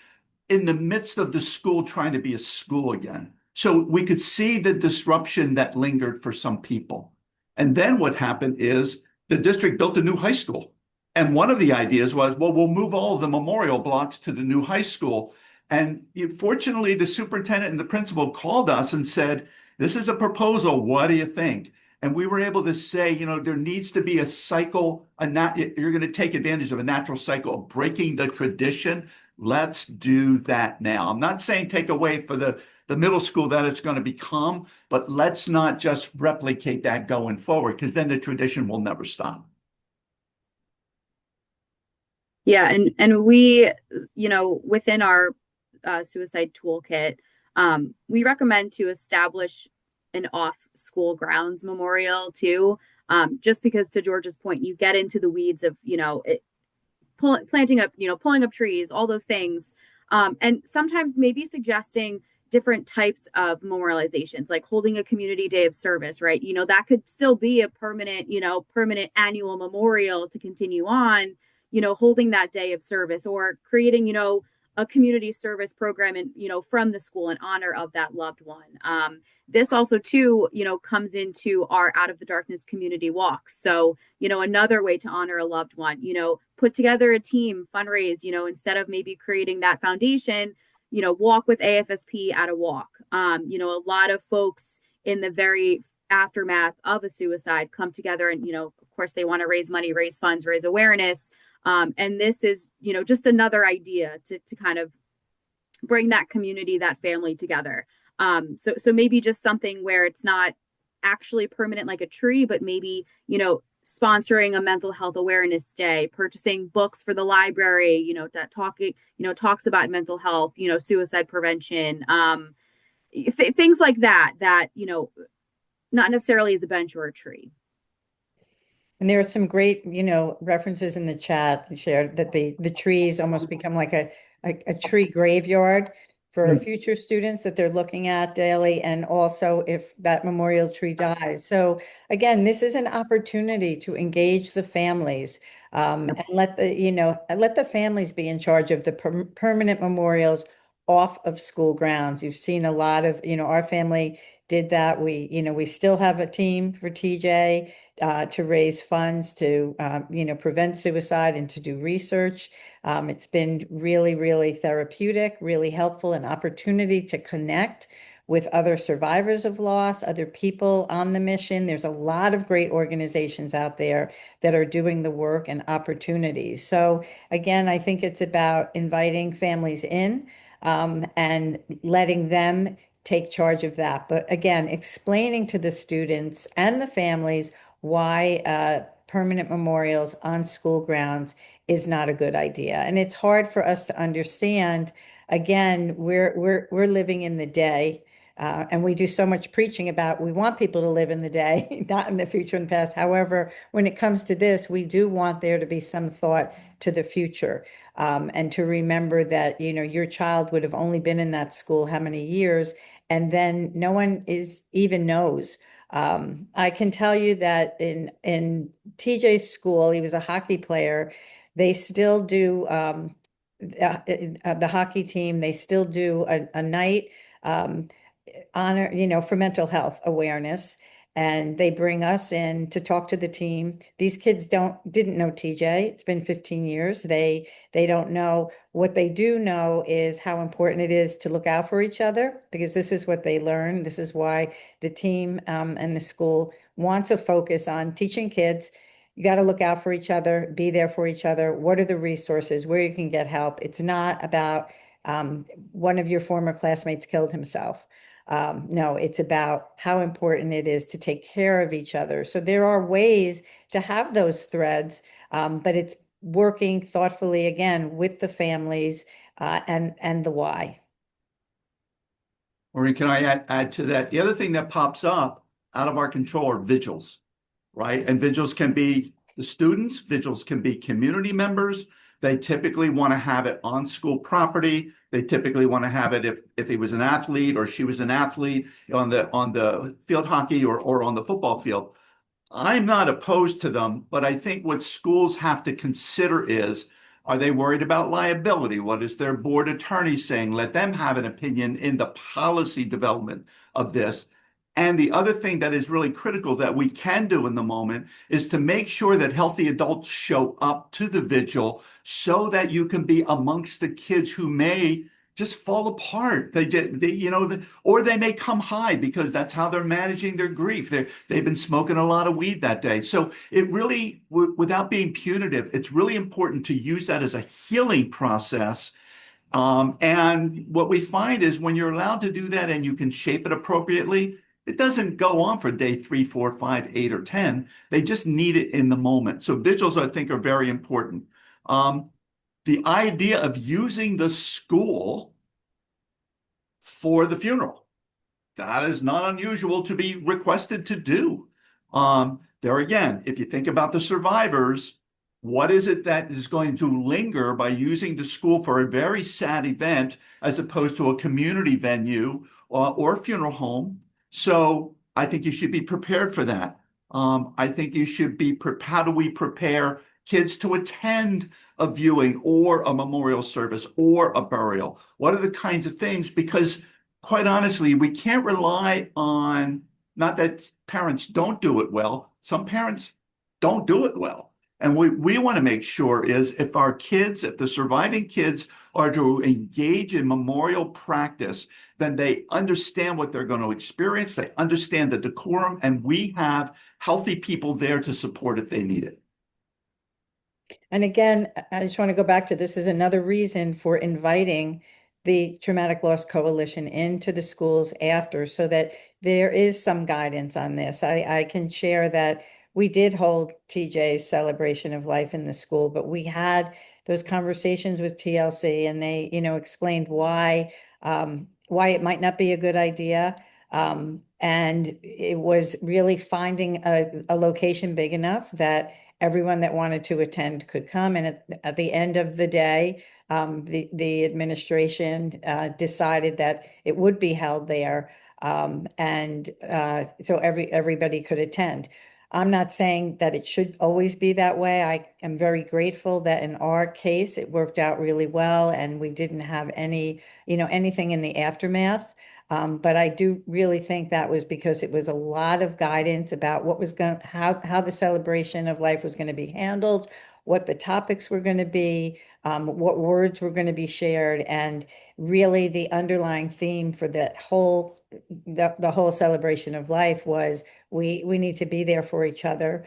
in the midst of the school trying to be a school again. So we could see the disruption that lingered for some people. And then what happened is the district built a new high school. And one of the ideas was, well, we'll move all of the memorial blocks to the new high school. And fortunately, the superintendent and the principal called us and said, this is a proposal. What do you think? And we were able to say, there needs to be a cycle, you're going to take advantage of a natural cycle of breaking the tradition. Let's do that now. I'm not saying take away for the middle school that it's going to become, but let's not just replicate that going forward, because then the tradition will never stop. Yeah, and we, within our suicide toolkit, we recommend to establish an off-school grounds memorial too, just because to George's point, you get into the weeds of, planting up, pulling up trees, all those things. And sometimes maybe suggesting different types of memorializations, like holding a community day of service, right? That could still be a permanent annual memorial to continue on, holding that day of service, or creating, a community service program and, from the school in honor of that loved one. This also too, comes into our Out of the Darkness community walks. So, another way to honor a loved one, put together a team, fundraise, instead of maybe creating that foundation, walk with AFSP at a walk. A lot of folks in the very aftermath of a suicide come together and, of course they want to raise money, raise funds, raise awareness. And this is, just another idea to kind of bring that community, that family together. So maybe just something where it's not actually permanent like a tree, but maybe, sponsoring a mental health awareness day, purchasing books for the library, that talks about mental health, suicide prevention, things like that, not necessarily as a bench or a tree. And there are some great, references in the chat shared that the trees almost become like a tree graveyard for Mm. future students that they're looking at daily, and also if that memorial tree dies. So again, this is an opportunity to engage the families, and let the families be in charge of the permanent memorials off of school grounds. You've seen a lot of, our family did that. We still have a team for TJ to raise funds to, prevent suicide and to do research. It's been really, really therapeutic, really helpful, an opportunity to connect with other survivors of loss, other people on the mission. There's a lot of great organizations out there that are doing the work and opportunities. So again, I think it's about inviting families in, and letting them take charge of that. But again, explaining to the students and the families why permanent memorials on school grounds is not a good idea. And it's hard for us to understand. Again, we're living in the day. And we do so much preaching about we want people to live in the day, not in the future and the past. However, when it comes to this, we do want there to be some thought to the future, and to remember that, your child would have only been in that school how many years, and then no one is even knows. I can tell you that in TJ's school, he was a hockey player. They still do, the hockey team. They still do a night, um, honor, for mental health awareness. And they bring us in to talk to the team. These kids didn't know TJ. It's been 15 years. They don't know. What they do know is how important it is to look out for each other, because this is what they learn. This is why the team, and the school wants a focus on teaching kids. You got to look out for each other, be there for each other. What are the resources, where you can get help? It's not about, one of your former classmates killed himself. No, it's about how important it is to take care of each other. So there are ways to have those threads, but it's working thoughtfully again with the families, and the why. Maureen, can I add to that? The other thing that pops up out of our control are vigils, right? And vigils can be the students, vigils can be community members. They typically want to have it on school property. They typically want to have it if he was an athlete or she was an athlete on the field hockey or on the football field. I'm not opposed to them, but I think what schools have to consider is, are they worried about liability? What is their board attorney saying? Let them have an opinion in the policy development of this. And the other thing that is really critical that we can do in the moment is to make sure that healthy adults show up to the vigil so that you can be amongst the kids who may just fall apart. Or they may come high because that's how they're managing their grief. They've been smoking a lot of weed that day. So it really, without being punitive, it's really important to use that as a healing process. And what we find is when you're allowed to do that and you can shape it appropriately, it doesn't go on for day 3, 4, 5, 8, or 10. They just need it in the moment. So vigils, I think, are very important. The idea of using the school for the funeral, that is not unusual to be requested to do. There again, if you think about the survivors, what is it that is going to linger by using the school for a very sad event as opposed to a community venue or a funeral home? So I think you should be prepared for that. I think you should be, how do we prepare kids to attend a viewing or a memorial service or a burial? What are the kinds of things? Because quite honestly, we can't rely on, not that parents don't do it well, some parents don't do it well. And we want to make sure is if our kids, if the surviving kids are to engage in memorial practice, then they understand what they're going to experience, they understand the decorum, and we have healthy people there to support if they need it. And again, I just want to go back to this is another reason for inviting the Traumatic Loss Coalition into the schools after so that there is some guidance on this. I can share that we did hold TJ's celebration of life in the school, but we had those conversations with TLC and they, explained why it might not be a good idea. And it was really finding a location big enough that everyone that wanted to attend could come. And at the end of the day, the administration decided that it would be held there, and so everybody could attend. I'm not saying that it should always be that way. I am very grateful that in our case it worked out really well, and we didn't have anything in the aftermath. But I do really think that was because it was a lot of guidance about what was how the celebration of life was going to be handled, what the topics were going to be, what words were going to be shared, and really the underlying theme for the whole celebration of life was we need to be there for each other.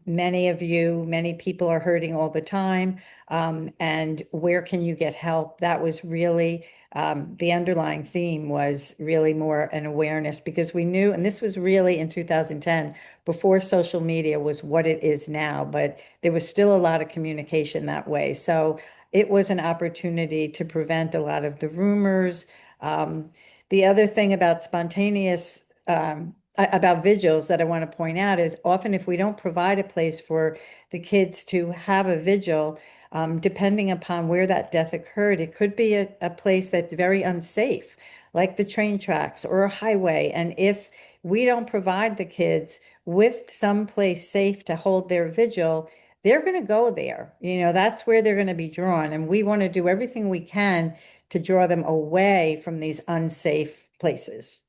Many people are hurting all the time, and where can you get help? That was really the underlying theme was really more an awareness because we knew, and this was really in 2010, before social media was what it is now, but there was still a lot of communication that way. So it was an opportunity to prevent a lot of the rumors. The other thing about about vigils that I want to point out is often if we don't provide a place for the kids to have a vigil, depending upon where that death occurred, it could be a place that's very unsafe, like the train tracks or a highway. And if we don't provide the kids with some place safe to hold their vigil, they're going to go there. That's where they're going to be drawn. And we want to do everything we can to draw them away from these unsafe places.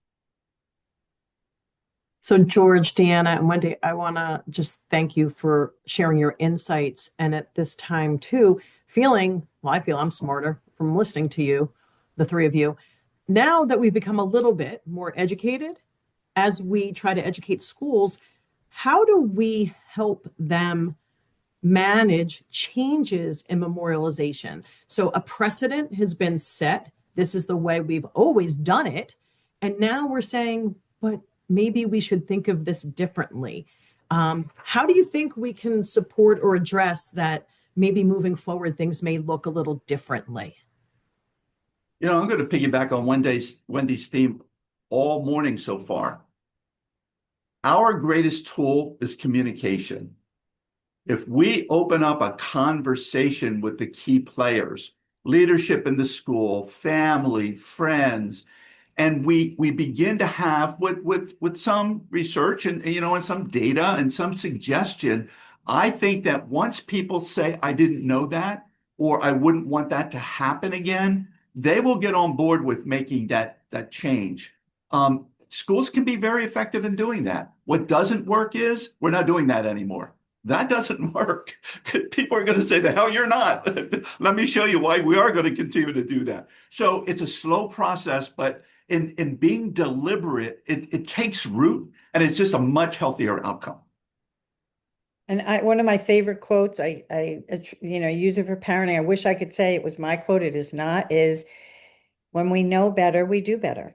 So, George, Deanna, and Wendy, I want to just thank you for sharing your insights. And at this time, too, I feel I'm smarter from listening to you, the three of you. Now that we've become a little bit more educated, as we try to educate schools, how do we help them manage changes in memorialization? So a precedent has been set. This is the way we've always done it. And now we're saying, but maybe we should think of this differently. How do you think we can support or address that maybe moving forward, things may look a little differently? I'm going to piggyback on Wendy's theme all morning so far. Our greatest tool is communication. If we open up a conversation with the key players, leadership in the school, family, friends, and we begin to have with some research and some data and some suggestion, I think that once people say, I didn't know that, or I wouldn't want that to happen again, they will get on board with making that change. Schools can be very effective in doing that. What doesn't work is we're not doing that anymore. That doesn't work. People are going to say, the hell you're not. Let me show you why we are going to continue to do that. So it's a slow process, but in being deliberate, it takes root and it's just a much healthier outcome. And one of my favorite quotes, I use it for parenting. I wish I could say it was my quote. It is not, is when we know better, we do better.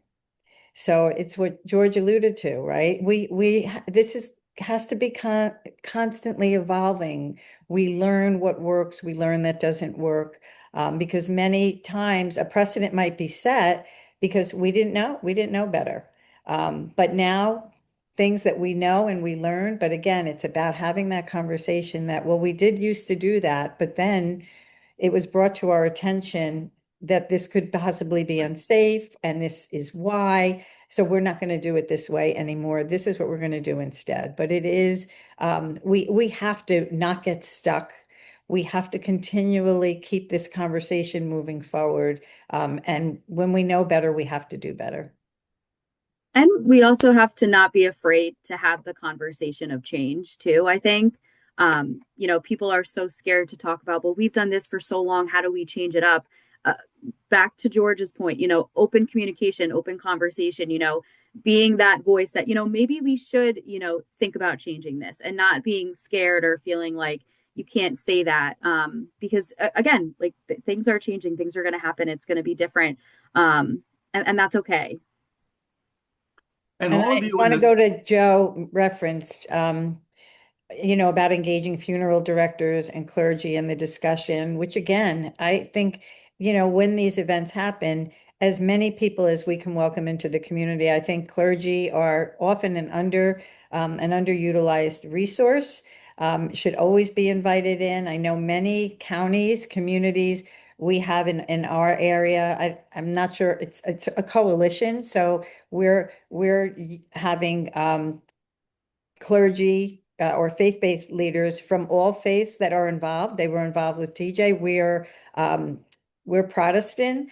So it's what George alluded to, right? This has to be constantly evolving. We learn what works, we learn that doesn't work, because many times a precedent might be set because we didn't know better. But now things that we know and we learn, but again, it's about having that conversation that, well, we did used to do that, but then it was brought to our attention that this could possibly be unsafe, and this is why. So we're not going to do it this way anymore. This is what we're going to do instead. But it is, we have to not get stuck. We have to continually keep this conversation moving forward. And when we know better, we have to do better. And we also have to not be afraid to have the conversation of change too, I think. People are so scared to talk about, well, we've done this for so long. How do we change it up? Back to George's point, open communication, open conversation, being that voice that, maybe we should, think about changing this and not being scared or feeling like, you can't say that because again, like things are changing, things are going to happen, it's going to be different, and that's okay. And And all of I you in want to this, go to Joe referenced, about engaging funeral directors and clergy in the discussion, which again, I think, when these events happen, as many people as we can welcome into the community, I think clergy are often an underutilized resource, should always be invited in. I know many counties, communities we have in our area. I'm not sure it's a coalition, so we're having clergy or faith-based leaders from all faiths that are involved. They were involved with TJ. We're Protestant,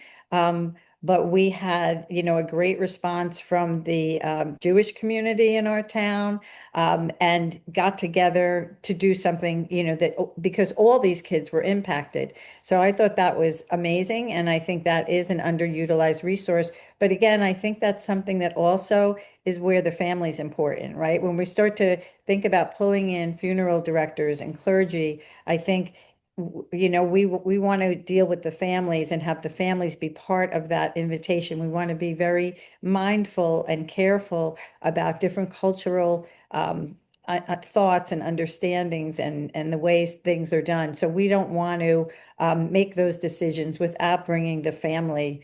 but we had, a great response from the Jewish community in our town, and got together to do something, that because all these kids were impacted. So I thought that was amazing, and I think that is an underutilized resource. But again, I think that's something that also is where the family's important, right? When we start to think about pulling in funeral directors and clergy, I think we want to deal with the families and have the families be part of that invitation. We want to be very mindful and careful about different cultural thoughts and understandings and the ways things are done. So we don't want to make those decisions without bringing the family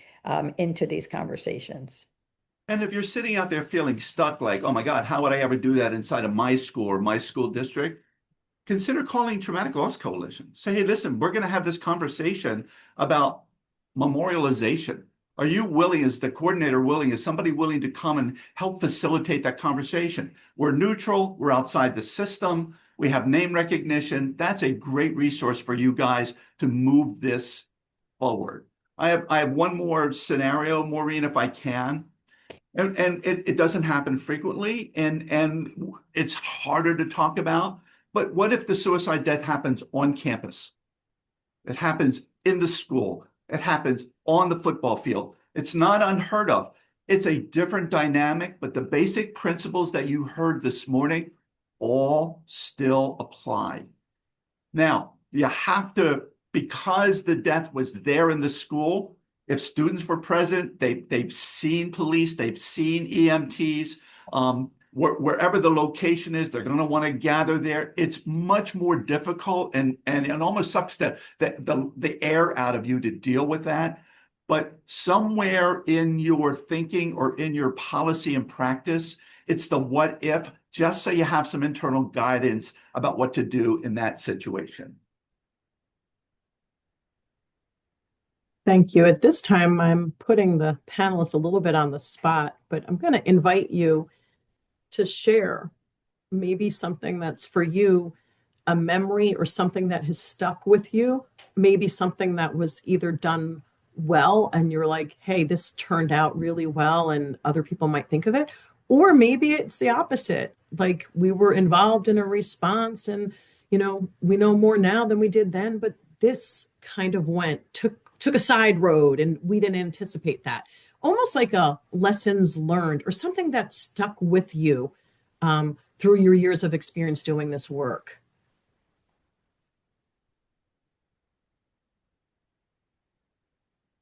into these conversations. and if you're sitting out there feeling stuck, like, oh my God, how would I ever do that inside of my school or my school district? Consider calling Traumatic Loss Coalition. Say, hey, listen, we're going to have this conversation about memorialization. Are you willing, is the coordinator willing, is somebody willing to come and help facilitate that conversation? We're neutral, we're outside the system, we have name recognition. That's a great resource for you guys to move this forward. I have one more scenario, Maureen, if I can. And it doesn't happen frequently, and it's harder to talk about. But what if the suicide death happens on campus? It happens in the school. It happens on the football field. It's not unheard of. It's a different dynamic, but the basic principles that you heard this morning all still apply. Now, you have to, because the death was there in the school, if students were present, they've seen police, they've seen EMTs, wherever the location is, they're going to want to gather there. It's much more difficult, and it almost sucks the air out of you to deal with that. But somewhere in your thinking or in your policy and practice, it's the what if, just so you have some internal guidance about what to do in that situation. Thank you. At this time, I'm putting the panelists a little bit on the spot, but I'm going to invite you to share maybe something that's for you, a memory or something that has stuck with you, maybe something that was either done well and you're like, hey, this turned out really well and other people might think of it. Or maybe it's the opposite. Like we were involved in a response and, we know more now than we did then, but this kind of took a side road and we didn't anticipate that. Almost like a lessons learned or something that stuck with you through your years of experience doing this work.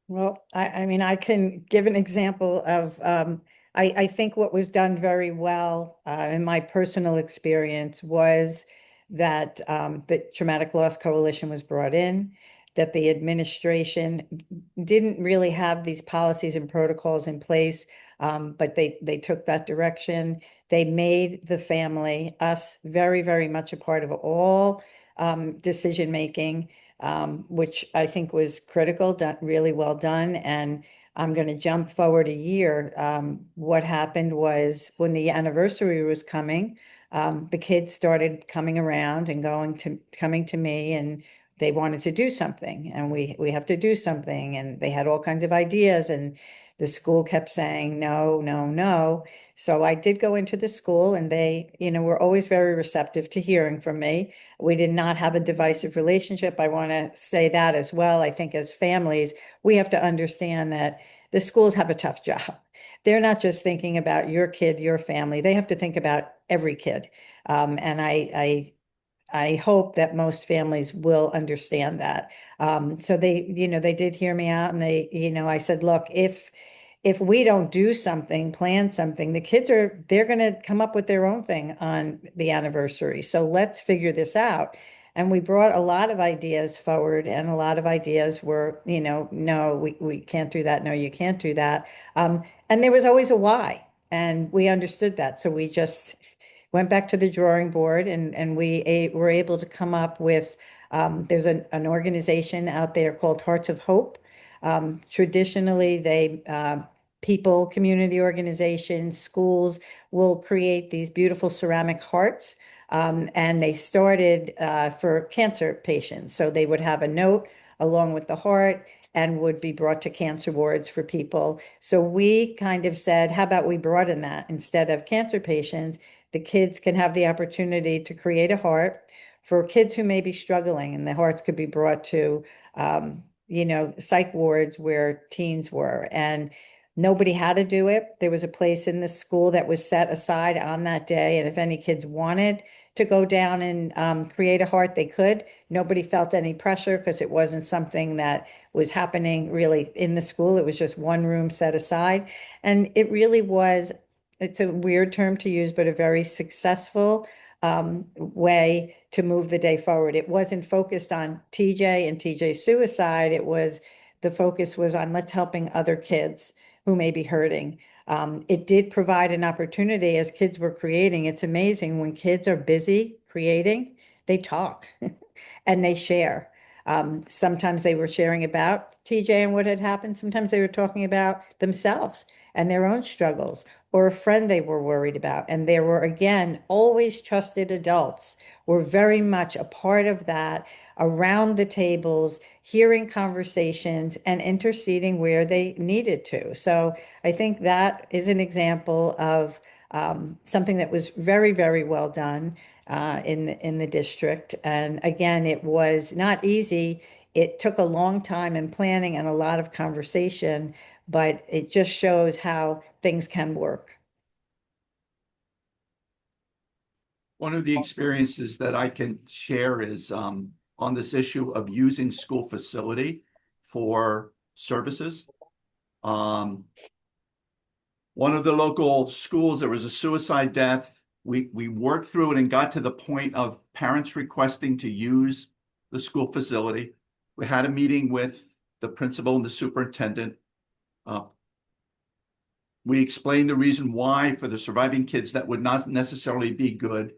Well, I mean, I can give an example of, I think what was done very well in my personal experience was that the Traumatic Loss Coalition was brought in, that the administration didn't really have these policies and protocols in place, but they took that direction. They made the family, us, very, very much a part of all decision making, which I think was critical, done, really well done. And I'm going to jump forward a year. What happened was when the anniversary was coming, the kids started coming around and coming to me, and they wanted to do something, and we have to do something, and they had all kinds of ideas, and the school kept saying no, no, no. So I did go into the school, and they, were always very receptive to hearing from me. We did not have a divisive relationship. I want to say that as well. I think as families, we have to understand that the schools have a tough job. They're not just thinking about your kid, your family. They have to think about every kid. And I hope that most families will understand that. So they did hear me out, and I said, look, if we don't do something, plan something, they're going to come up with their own thing on the anniversary. So let's figure this out. And we brought a lot of ideas forward, and a lot of ideas were, no, we can't do that. No, you can't do that. And there was always a why, and we understood that. So we just went back to the drawing board, and were able to come up with, there's an organization out there called Hearts of Hope. Traditionally, people, community organizations, schools will create these beautiful ceramic hearts. And they started for cancer patients. So they would have a note along with the heart and would be brought to cancer wards for people. So we kind of said, how about we broaden that? Instead of cancer patients, the kids can have the opportunity to create a heart for kids who may be struggling, and the hearts could be brought to psych wards where teens were. And nobody had to do it. There was a place in the school that was set aside on that day. And if any kids wanted to go down and create a heart, they could. Nobody felt any pressure because it wasn't something that was happening really in the school. It was just one room set aside. And it really was, it's a weird term to use, but a very successful way to move the day forward. It wasn't focused on TJ and TJ's suicide. The focus was on let's helping other kids who may be hurting. It did provide an opportunity as kids were creating. It's amazing when kids are busy creating, they talk and they share. Sometimes they were sharing about TJ and what had happened. Sometimes they were talking about themselves and their own struggles, or a friend they were worried about. And there were, again, always trusted adults were very much a part of that, around the tables, hearing conversations and interceding where they needed to. So I think that is an example of something that was very, very well done in the district. And again, it was not easy. It took a long time in planning and a lot of conversation, but it just shows how things can work. One of the experiences that I can share is on this issue of using school facility for services. One of the local schools, there was a suicide death. We worked through it and got to the point of parents requesting to use the school facility. We had a meeting with the principal and the superintendent. We explained the reason why for the surviving kids that would not necessarily be good.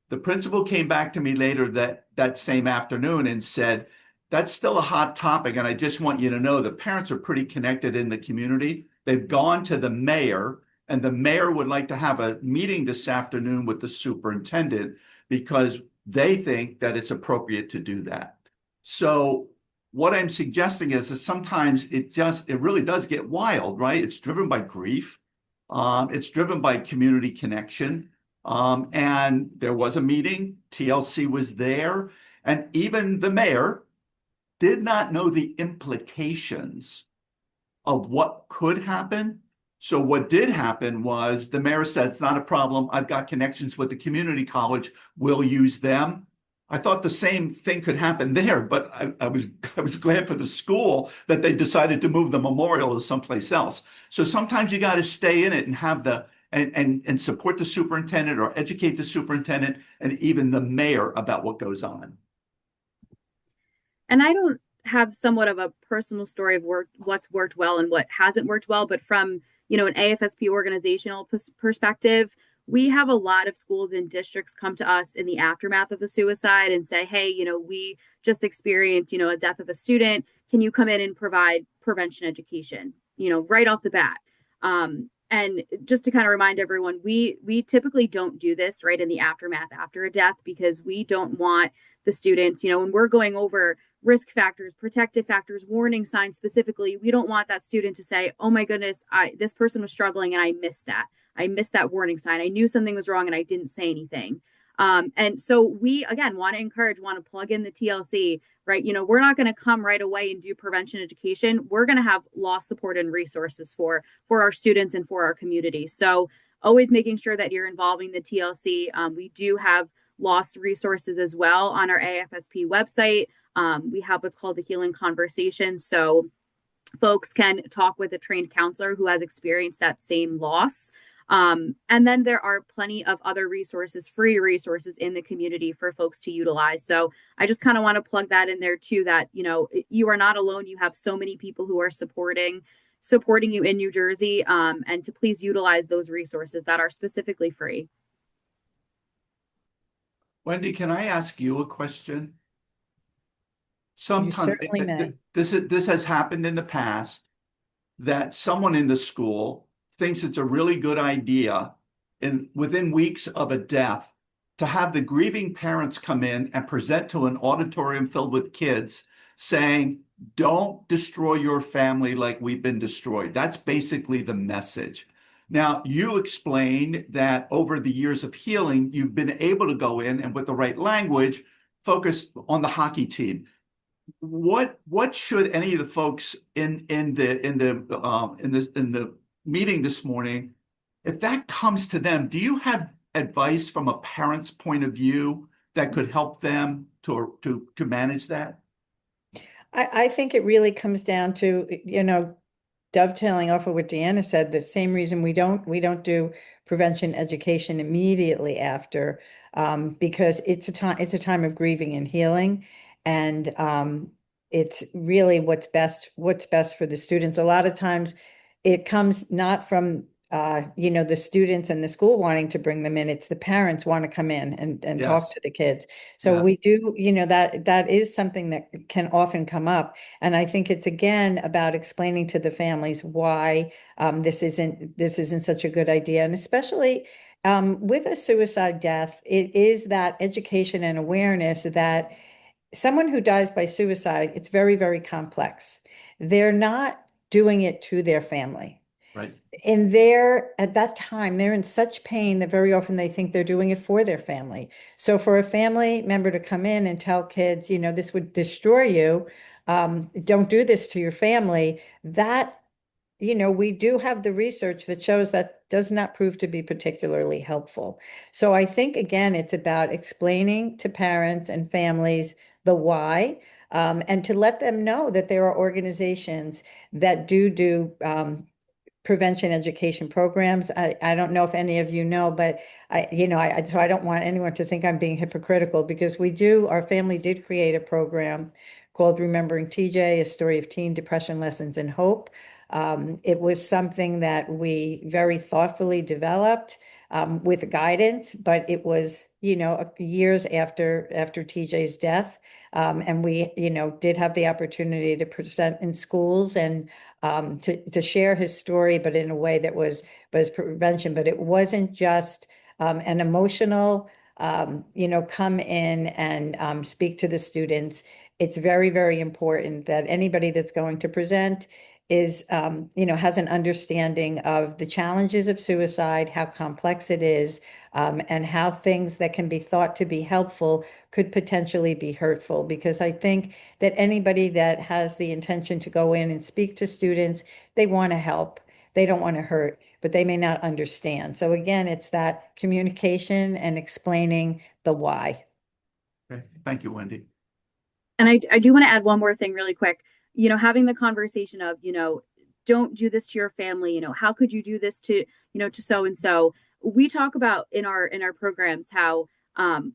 The principal came back to me later that same afternoon and said, that's still a hot topic, and I just want you to know the parents are pretty connected in the community. They've gone to the mayor, and the mayor would like to have a meeting this afternoon with the superintendent because they think that it's appropriate to do that. So what I'm suggesting is that sometimes it really does get wild, right? It's driven by grief. It's driven by community connection. And there was a meeting, TLC was there, and even the mayor did not know the implications of what could happen. So what did happen was the mayor said, it's not a problem. I've got connections with the community college. We'll use them. I thought the same thing could happen there, but I was glad for the school that they decided to move the memorial to someplace else. So sometimes you got to stay in it and have and support the superintendent or educate the superintendent and even the mayor about what goes on. And I don't have somewhat of a personal story of what's worked well and what hasn't worked well, but from, an AFSP organizational perspective, we have a lot of schools and districts come to us in the aftermath of a suicide and say, hey, we just experienced, a death of a student. Can you come in and provide prevention education, right off the bat? And just to kind of remind everyone, we typically don't do this right in the aftermath after a death because we don't want the students, when we're going over risk factors, protective factors, warning signs specifically, we don't want that student to say, oh my goodness, this person was struggling and I missed that. I missed that warning sign. I knew something was wrong and I didn't say anything. And so we, again, want to plug in the TLC, right? We're not going to come right away and do prevention education. We're going to have loss support and resources for our students and for our community. So always making sure that you're involving the TLC. We do have loss resources as well on our AFSP website. We have what's called a healing conversation. So folks can talk with a trained counselor who has experienced that same loss. And then there are plenty of other resources, free resources in the community for folks to utilize. So I just kind of want to plug that in there too, that, you know, you are not alone. You have so many people who are supporting you in New Jersey, and to please utilize those resources that are specifically free. Wendy, can I ask you a question? You Sometimes certainly may. this has happened in the past that someone in the school thinks it's a really good idea within weeks of a death to have the grieving parents come in and present to an auditorium filled with kids saying, don't destroy your family like we've been destroyed. That's basically the message. Now, you explained that over the years of healing, you've been able to go in and with the right language, focus on the hockey team. What should any of the folks in the meeting this morning, if that comes to them, do you have advice from a parent's point of view that could help them to manage that? I think it really comes down to, dovetailing off of what Deanna said, the same reason we don't do prevention education immediately after, because it's a time of grieving and healing, and it's really what's best for the students. A lot of times, it comes not from the students and the school wanting to bring them in. It's the parents want to come in and talk Yes. to the kids. So Yeah. we do, that is something that can often come up. And I think it's again about explaining to the families why this isn't such a good idea. And especially with a suicide death, it is that education and awareness that someone who dies by suicide, it's very, very complex. They're not doing it to their family. Right. And at that time, they're in such pain that very often they think they're doing it for their family. So for a family member to come in and tell kids, this would destroy you, don't do this to your family, that we do have the research that shows that does not prove to be particularly helpful. So I think, again, it's about explaining to parents and families the why, and to let them know that there are organizations that do prevention education programs. I don't know if any of you know, but so I don't want anyone to think I'm being hypocritical, because our family did create a program called Remembering TJ, a story of teen depression lessons and hope. It was something that we very thoughtfully developed with guidance, but it was, years after TJ's death. And we, did have the opportunity to present in schools and to share his story, but in a way that was prevention. But it wasn't just an emotional, come in and speak to the students. It's very, very important that anybody that's going to present has an understanding of the challenges of suicide, how complex it is, and how things that can be thought to be helpful could potentially be hurtful. Because I think that anybody that has the intention to go in and speak to students, they want to help. They don't want to hurt, but they may not understand. So again, it's that communication and explaining the why. Okay. Thank you, Wendy. And I do want to add one more thing really quick. Having the conversation of, don't do this to your family. How could you do this to so and so? We talk about in our programs how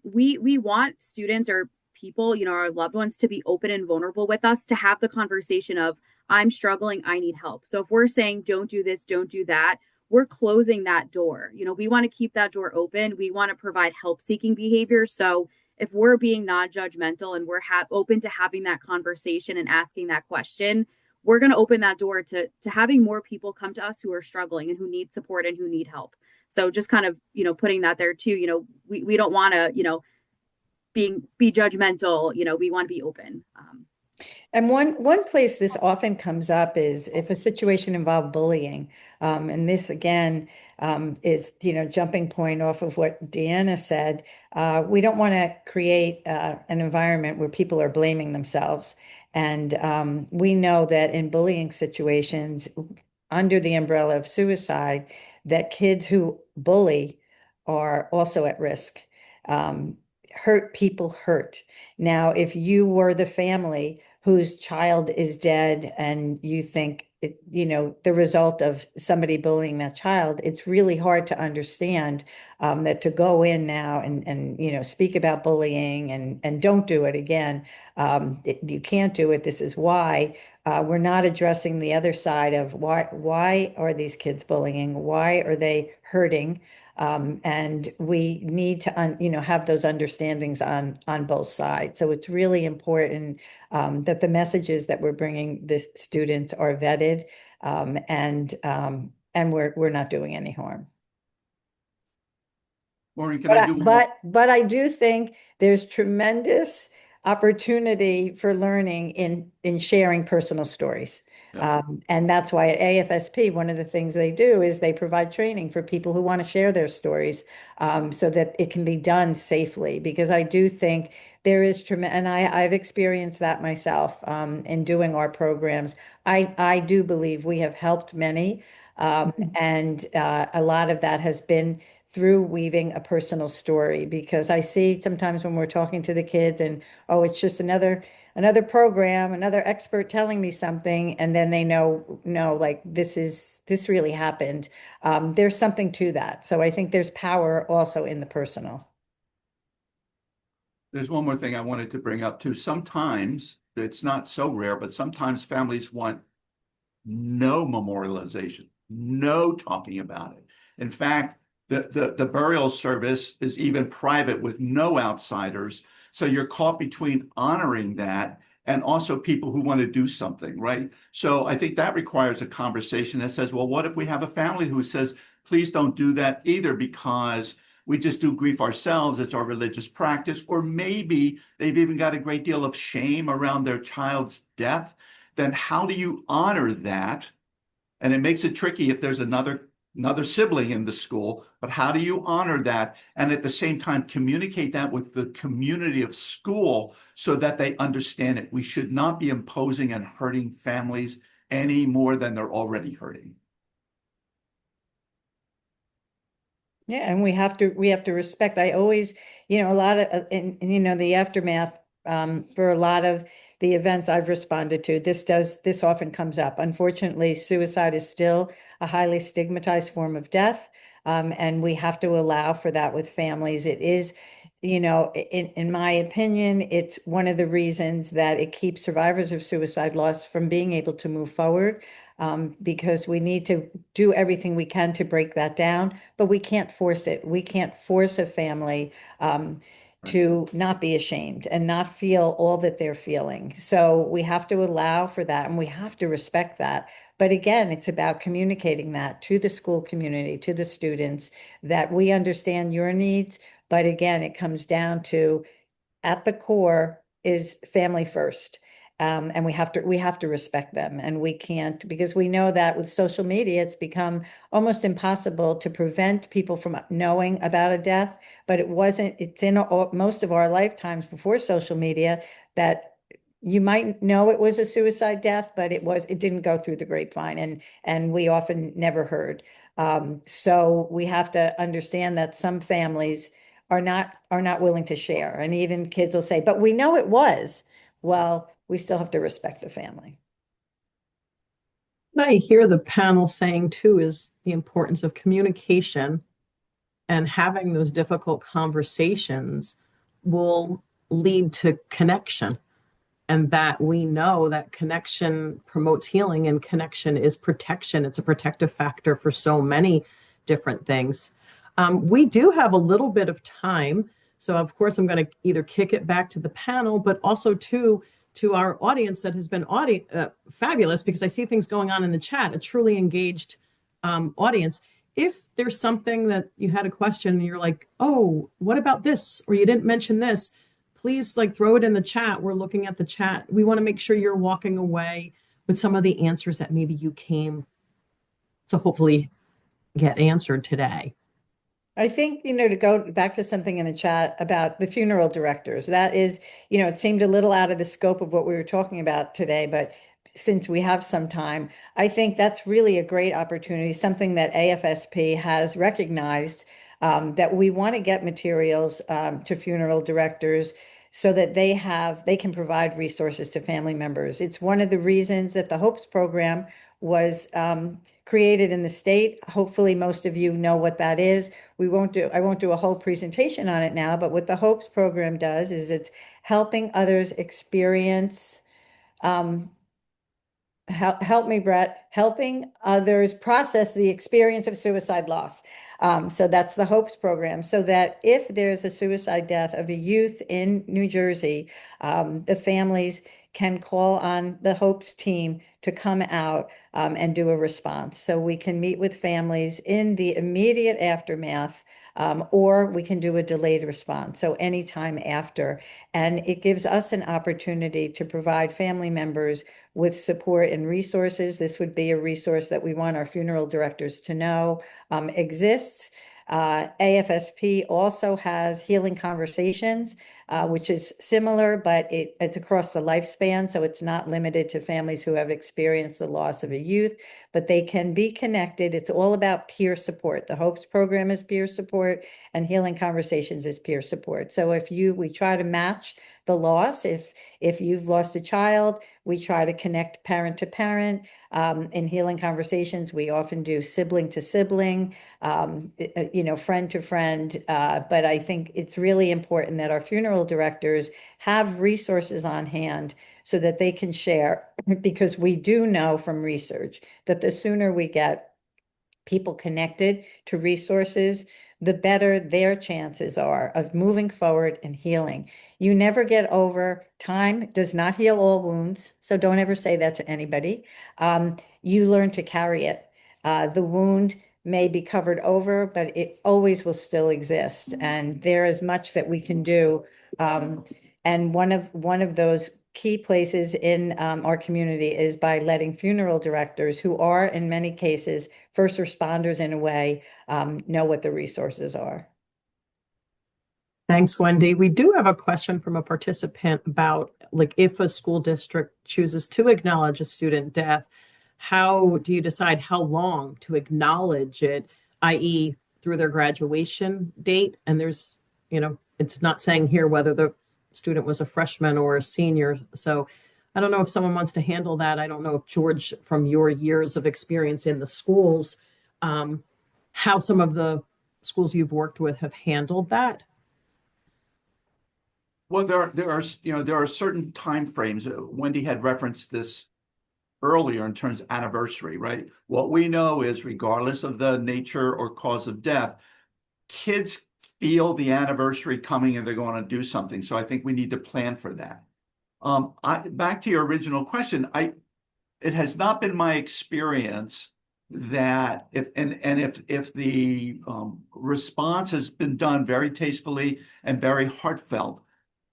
we want students or people, our loved ones, to be open and vulnerable with us, to have the conversation of, I'm struggling, I need help. So if we're saying don't do this, don't do that, we're closing that door. We want to keep that door open. We want to provide help seeking behavior. So if we're being non-judgmental and we're open to having that conversation and asking that question, we're going to open that door to having more people come to us who are struggling and who need support and who need help. So just kind of, putting that there too, we don't want to, be judgmental, we want to be open. And one place this often comes up is if a situation involved bullying. And this again is, jumping point off of what Deanna said. We don't want to create an environment where people are blaming themselves. And we know that in bullying situations, under the umbrella of suicide, that kids who bully are also at risk. hurt people hurt. Now, if you were the family whose child is dead and you think the result of somebody bullying that child, it's really hard to understand that to go in now and speak about bullying and don't do it again. You can't do it. This is why. We're not addressing the other side of why are these kids bullying? Why are they hurting? And we need to have those understandings on both sides. So it's really important that the messages that we're bringing the students are vetted, and we're not doing any harm. Maureen, can I do one more? But I do think there's tremendous opportunity for learning in sharing personal stories. Yeah. And that's why at AFSP, one of the things they do is they provide training for people who want to share their stories, so that it can be done safely. Because I do think there is tremendous, and I've experienced that myself in doing our programs. I do believe we have helped many, and a lot of that has been through weaving a personal story, because I see sometimes when we're talking to the kids and, oh, it's just another program, another expert telling me something, and then they know, no, like this really happened. There's something to that. So I think there's power also in the personal. There's one more thing I wanted to bring up too. Sometimes it's not so rare, but sometimes families want no memorialization, no talking about it. In fact, the burial service is even private with no outsiders. So you're caught between honoring that and also people who want to do something, right? So I think that requires a conversation that says, well, what if we have a family who says, please don't do that either, because we just do grief ourselves, it's our religious practice, or maybe they've even got a great deal of shame around their child's death. Then how do you honor that? And it makes it tricky if there's another sibling in the school, but how do you honor that? And at the same time, communicate that with the community of school so that they understand it. We should not be imposing and hurting families any more than they're already hurting. Yeah, and we have to respect. I always, a lot of in the aftermath, for a lot of the events I've responded to, this often comes up. Unfortunately, suicide is still a highly stigmatized form of death, and we have to allow for that with families. It is, in my opinion, it's one of the reasons that it keeps survivors of suicide loss from being able to move forward. Because we need to do everything we can to break that down, but we can't force it. We can't force a family to not be ashamed and not feel all that they're feeling. So we have to allow for that, and we have to respect that. But again, it's about communicating that to the school community, to the students, that we understand your needs. But again, it comes down to, at the core is family first. And we have to respect them, and we can't, because we know that with social media, it's become almost impossible to prevent people from knowing about a death. But it's in most of our lifetimes before social media that you might know it was a suicide death, but it didn't go through the grapevine, and we often never heard. So we have to understand that some families are not willing to share, and even kids will say, but we know it was. Well, we still have to respect the family. What I hear the panel saying too is the importance of communication, and having those difficult conversations will lead to connection. And that we know that connection promotes healing, and connection is protection. It's a protective factor for so many different things. We do have a little bit of time. So of course, I'm going to either kick it back to the panel, but also to our audience that has been fabulous, because I see things going on in the chat, a truly engaged audience. If there's something that you had a question and you're like, oh, what about this? Or you didn't mention this, please throw it in the chat. We're looking at the chat. We want to make sure you're walking away with some of the answers that maybe you came to hopefully get answered today. I think, to go back to something in the chat about the funeral directors, that is, it seemed a little out of the scope of what we were talking about today, but since we have some time, I think that's really a great opportunity, something that AFSP has recognized, that we want to get materials to funeral directors so that they can provide resources to family members. It's one of the reasons that the HOPES program was created in the state. Hopefully, most of you know what that is. I won't do a whole presentation on it now, but what the HOPES program does is it's helping others experience help me, Brett, helping others process the experience of suicide loss. So that's the HOPES program, so that if there's a suicide death of a youth in New Jersey, the families can call on the HOPES team to come out and do a response. So we can meet with families in the immediate aftermath, or we can do a delayed response, so anytime after. And it gives us an opportunity to provide family members with support and resources. This would be a resource that we want our funeral directors to know exists. AFSP also has Healing Conversations, which is similar, but it's across the lifespan. So it's not limited to families who have experienced the loss of a youth, but they can be connected. It's all about peer support. The HOPES program is peer support, and Healing Conversations is peer support. So we try to match the loss. If you've lost a child, we try to connect parent to parent. In Healing Conversations, we often do sibling to sibling, friend to friend. But I think it's really important that our funeral directors have resources on hand so that they can share, because we do know from research that the sooner we get people connected to resources, the better their chances are of moving forward and healing. You never get over. Time does not heal all wounds, so don't ever say that to anybody. You learn to carry it. The wound may be covered over, but it always will still exist, and there is much that we can do. And one of those key places in our community is by letting funeral directors, who are in many cases first responders in a way, know what the resources are. Thanks, Wendy. We do have a question from a participant about, like, if a school district chooses to acknowledge a student death, how do you decide how long to acknowledge it, i.e., through their graduation date? And it's not saying here whether the student was a freshman or a senior. So I don't know if someone wants to handle that. I don't know if George, from your years of experience in the schools, how some of the schools you've worked with have handled that. Well, there are certain time frames. Wendy had referenced this earlier in terms of anniversary, right? What we know is, regardless of the nature or cause of death, kids feel the anniversary coming and they're going to do something. So I think we need to plan for that. Back to your original question, it has not been my experience that if the response has been done very tastefully and very heartfelt,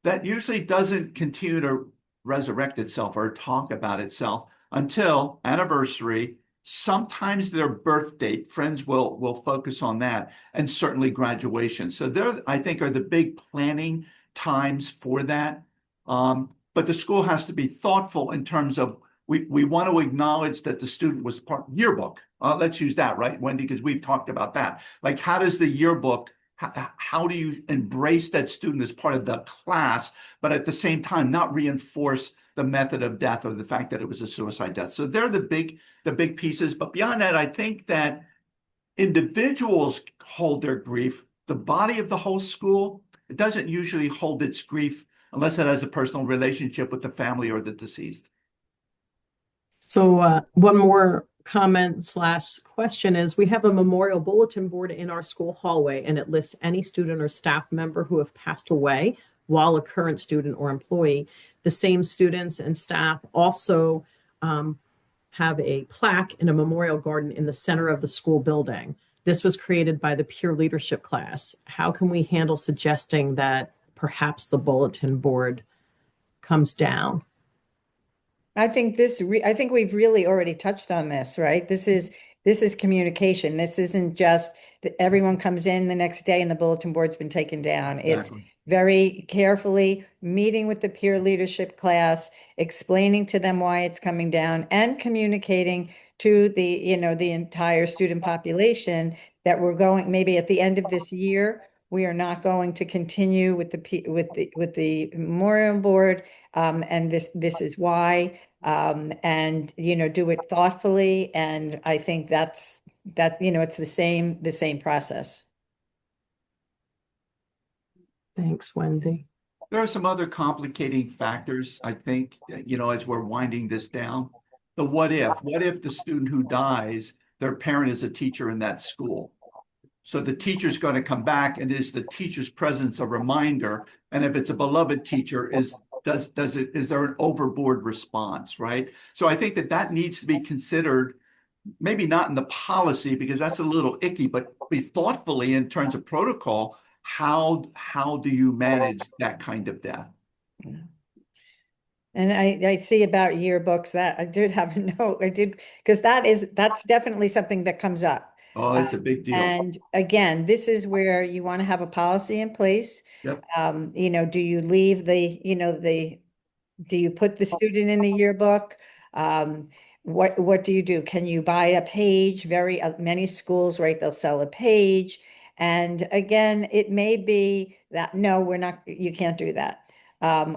that usually doesn't continue to resurrect itself or talk about itself until anniversary, sometimes their birth date. Friends will focus on that, and certainly graduation. So there, I think, are the big planning times for that. But the school has to be thoughtful in terms of, we want to acknowledge that the student was part yearbook. Let's use that, right, Wendy? Because we've talked about that. Like, how does the yearbook, how do you embrace that student as part of the class, but at the same time not reinforce the method of death or the fact that it was a suicide death? So they're the big pieces. But beyond that, I think that individuals hold their grief. The body of the whole school, it doesn't usually hold its grief unless it has a personal relationship with the family or the deceased. So one more comment/question is, we have a memorial bulletin board in our school hallway, and it lists any student or staff member who have passed away while a current student or employee. The same students and staff also have a plaque in a memorial garden in the center of the school building. This was created by the peer leadership class. How can we handle suggesting that perhaps the bulletin board comes down? I think we've really already touched on this, right? This is this is communication. This isn't just that everyone comes in the next day and the bulletin board's been taken down. It's Exactly. very carefully meeting with the peer leadership class, explaining to them why it's coming down, and communicating to the, the entire student population that we're going, maybe at the end of this year, we are not going to continue with the memorial board, and this is why, and do it thoughtfully. And I think that it's the same process. Thanks, Wendy. There are some other complicating factors, I think, as we're winding this down. The what if? What if the student who dies, their parent is a teacher in that school? So the teacher's going to come back, and is the teacher's presence a reminder? And if it's a beloved teacher, is there an overboard response, right? So I think that needs to be considered, maybe not in the policy because that's a little icky, but be thoughtfully in terms of protocol. How do you manage that kind of death? And I see about yearbooks that I did have a note. I did, because that's definitely something that comes up. Oh, it's a big deal. And again, this is where you want to have a policy in place. Yep. Do you leave do you put the student in the yearbook? What do you do? Can you buy a page? Very many schools, right? They'll sell a page. And again, it may be that no, you can't do that.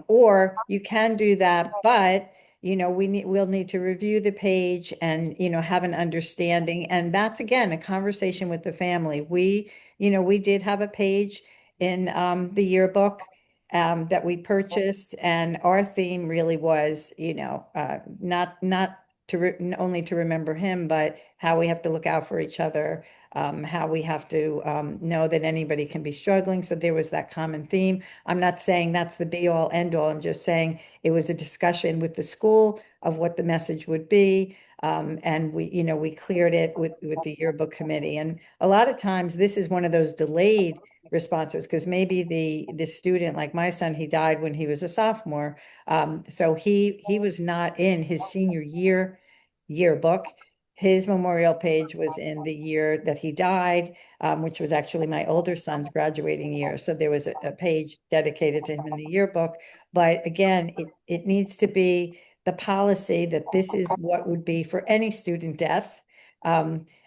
Or you can do that, but we'll need to review the page and have an understanding. And that's again a conversation with the family. We did have a page in the yearbook that we purchased, and our theme really was, not only to remember him, but how we have to look out for each other, how we have to know that anybody can be struggling. So there was that common theme. I'm not saying that's the be all end all. I'm just saying it was a discussion with the school of what the message would be. And we cleared it with the yearbook committee. And a lot of times this is one of those delayed responses, because maybe the student, like my son, he died when he was a sophomore. So he was not in his senior yearbook. His memorial page was in the year that he died, which was actually my older son's graduating year. So there was a page dedicated to him in the yearbook. But again, it needs to be the policy that this is what would be for any student death,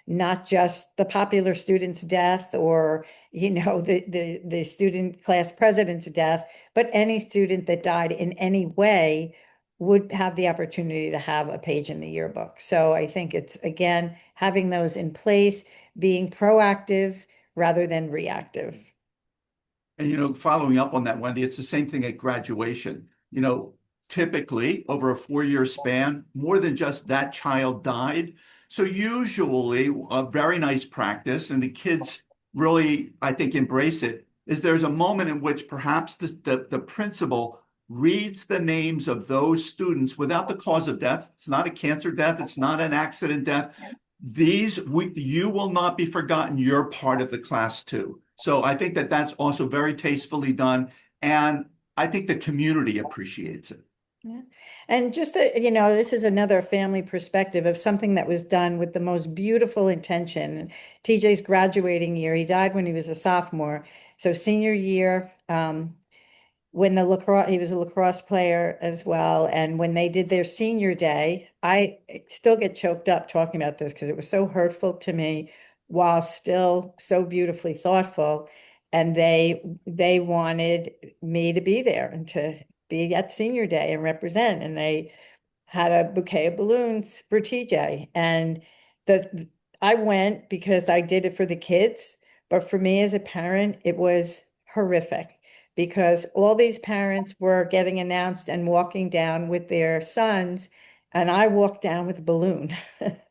not just the popular student's death, or the student class president's death, but any student that died in any way would have the opportunity to have a page in the yearbook. So I think it's, again, having those in place, being proactive rather than reactive. And following up on that, Wendy, it's the same thing at graduation. Typically over a 4-year span, more than just that child died. So usually a very nice practice, and the kids really, I think, embrace it, is there's a moment in which perhaps the principal reads the names of those students without the cause of death. It's not a cancer death. It's not an accident death. You will not be forgotten. You're part of the class too. So I think that's also very tastefully done. And I think the community appreciates it. Yeah. And just, this is another family perspective of something that was done with the most beautiful intention. TJ's graduating year, he died when he was a sophomore. So senior year, when he was a lacrosse player as well. And when they did their senior day, I still get choked up talking about this because it was so hurtful to me while still so beautifully thoughtful. And they wanted me to be there and to be at senior day and represent. And they had a bouquet of balloons for TJ. And I went because I did it for the kids. But for me as a parent, it was horrific, because all these parents were getting announced and walking down with their sons, and I walked down with a balloon.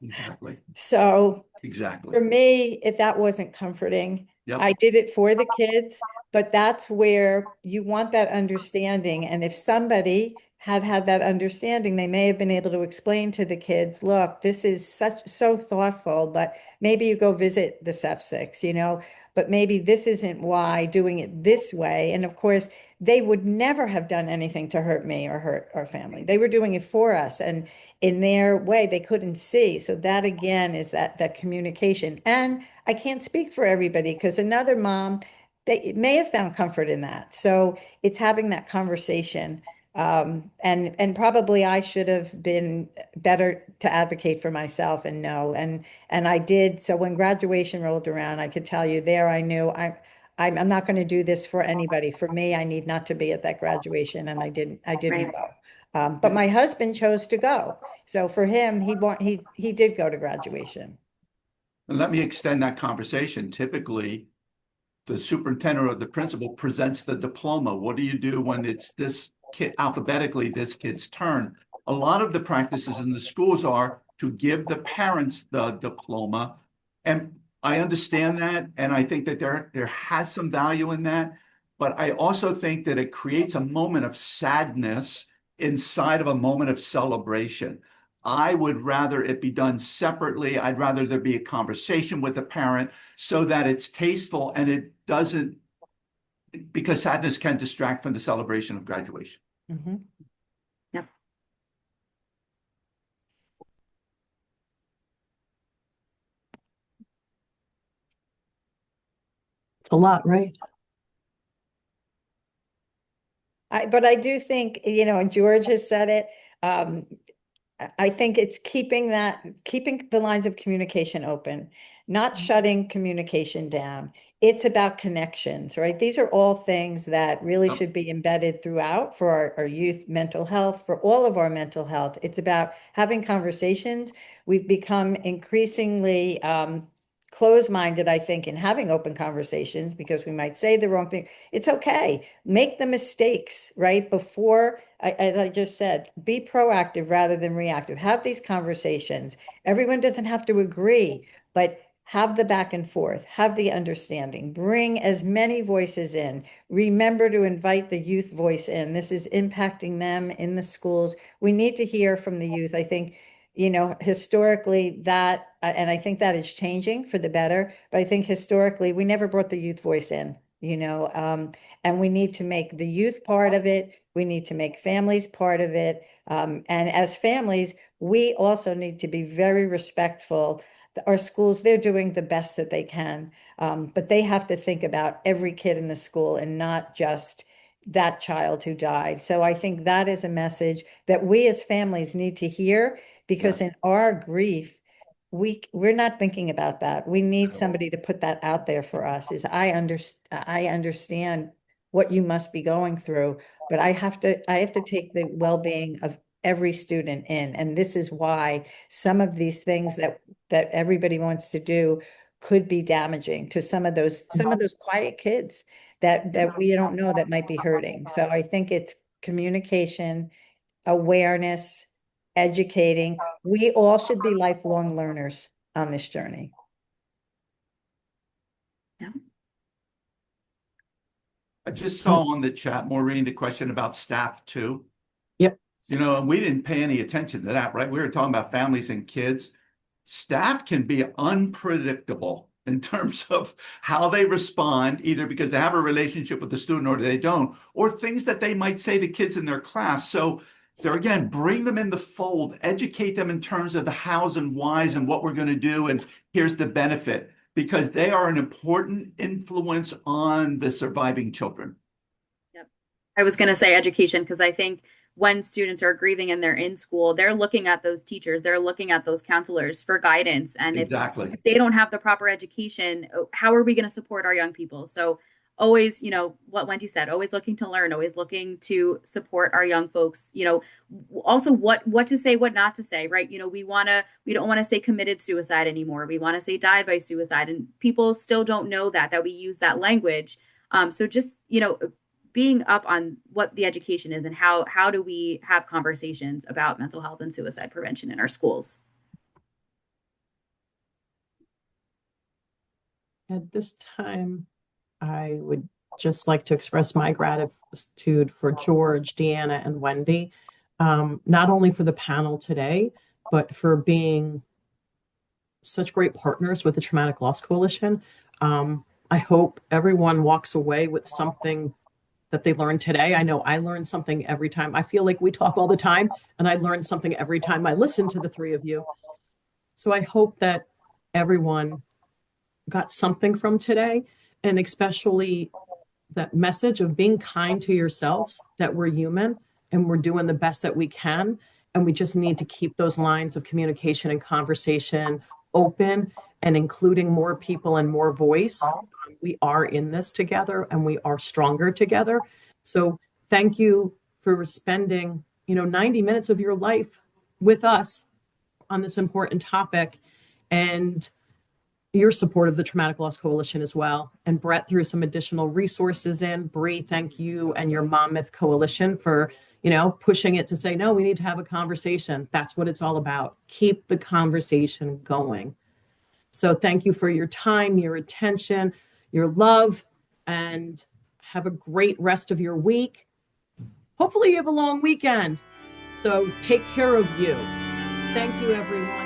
Exactly. So Exactly. for me, if that wasn't comforting, Yep. I did it for the kids, but that's where you want that understanding. And if somebody had that understanding, they may have been able to explain to the kids, look, this is so thoughtful, but maybe you go visit the CEF6, but maybe this isn't why doing it this way. And of course, they would never have done anything to hurt me or hurt our family. They were doing it for us. And in their way, they couldn't see. So that again is that communication. And I can't speak for everybody because another mom, they may have found comfort in that. So it's having that conversation. And probably I should have been better to advocate for myself and know. And I did. So when graduation rolled around, I could tell you there, I knew I'm not going to do this for anybody. For me, I need not to be at that graduation, and I didn't Right. go. But my husband chose to go. So for him, he did go to graduation. And let me extend that conversation. Typically, the superintendent or the principal presents the diploma. What do you do when it's this kid, alphabetically, this kid's turn? A lot of the practices in the schools are to give the parents the diploma. And I understand that, and I think that there has some value in that. But I also think that it creates a moment of sadness inside of a moment of celebration. I would rather it be done separately. I'd rather there be a conversation with the parent so that it's tasteful and it doesn't, because sadness can distract from the celebration of graduation. Mm-hmm. Yep. It's a lot, right? But I do think, and George has said it, um, I think it's keeping the lines of communication open, not shutting communication down. It's about connections, right? These are all things that really Yep. should be embedded throughout for our youth mental health, for all of our mental health. It's about having conversations. We've become increasingly closed-minded, I think, in having open conversations because we might say the wrong thing. It's okay. Make the mistakes, right? Before, as I just said, be proactive rather than reactive. Have these conversations. Everyone doesn't have to agree, but have the back and forth, have the understanding, bring as many voices in. Remember to invite the youth voice in. This is impacting them in the schools. We need to hear from the youth. I think historically that, and I think that is changing for the better, but I think historically we never brought the youth voice in, and we need to make the youth part of it. We need to make families part of it. And as families, we also need to be very respectful. Our schools, they're doing the best that they can, but they have to think about every kid in the school and not just that child who died. So I think that is a message that we as families need to hear because Yeah. in our grief, we're not thinking about that. We need somebody to put that out there for us. I understand what you must be going through, but I have to take the well-being of every student in. And this is why some of these things that everybody wants to do could be damaging to some of those quiet kids that we don't know that might be hurting. So I think it's communication, awareness, educating. We all should be lifelong learners on this journey. Yeah. I just saw on the chat, Maureen, the question about staff too. Yep. And we didn't pay any attention to that, right? We were talking about families and kids. Staff can be unpredictable in terms of how they respond, either because they have a relationship with the student or they don't, or things that they might say to kids in their class. So there again, bring them in the fold, educate them in terms of the hows and whys and what we're going to do. And here's the benefit, because they are an important influence on the surviving children. Yep. I was going to say education because I think when students are grieving and they're in school, they're looking at those teachers, they're looking at those counselors for guidance. And Exactly. if they don't have the proper education, how are we going to support our young people? So always, what Wendy said, always looking to learn, always looking to support our young folks, also what to say, what not to say, right? We don't want to say committed suicide anymore. We want to say died by suicide. And people still don't know that we use that language. So just, being up on what the education is and how do we have conversations about mental health and suicide prevention in our schools. At this time, I would just like to express my gratitude for George, Deanna, and Wendy not only for the panel today, but for being such great partners with the Traumatic Loss Coalition. I hope everyone walks away with something that they learned today. I know I learned something every time. I feel like we talk all the time, and I learn something every time I listen to the three of you. So I hope that everyone got something from today, and especially that message of being kind to yourselves, that we're human and we're doing the best that we can. And we just need to keep those lines of communication and conversation open and including more people and more voice. We are in this together and we are stronger together. So thank you for spending, 90 minutes of your life with us on this important topic. And your support of the Traumatic Loss Coalition as well. And Brett threw some additional resources in. Bree, thank you and your Monmouth Coalition for, pushing it to say, no, we need to have a conversation. That's what it's all about. Keep the conversation going. So thank you for your time, your attention, your love, and have a great rest of your week. Hopefully you have a long weekend. So take care of you. Thank you, everyone.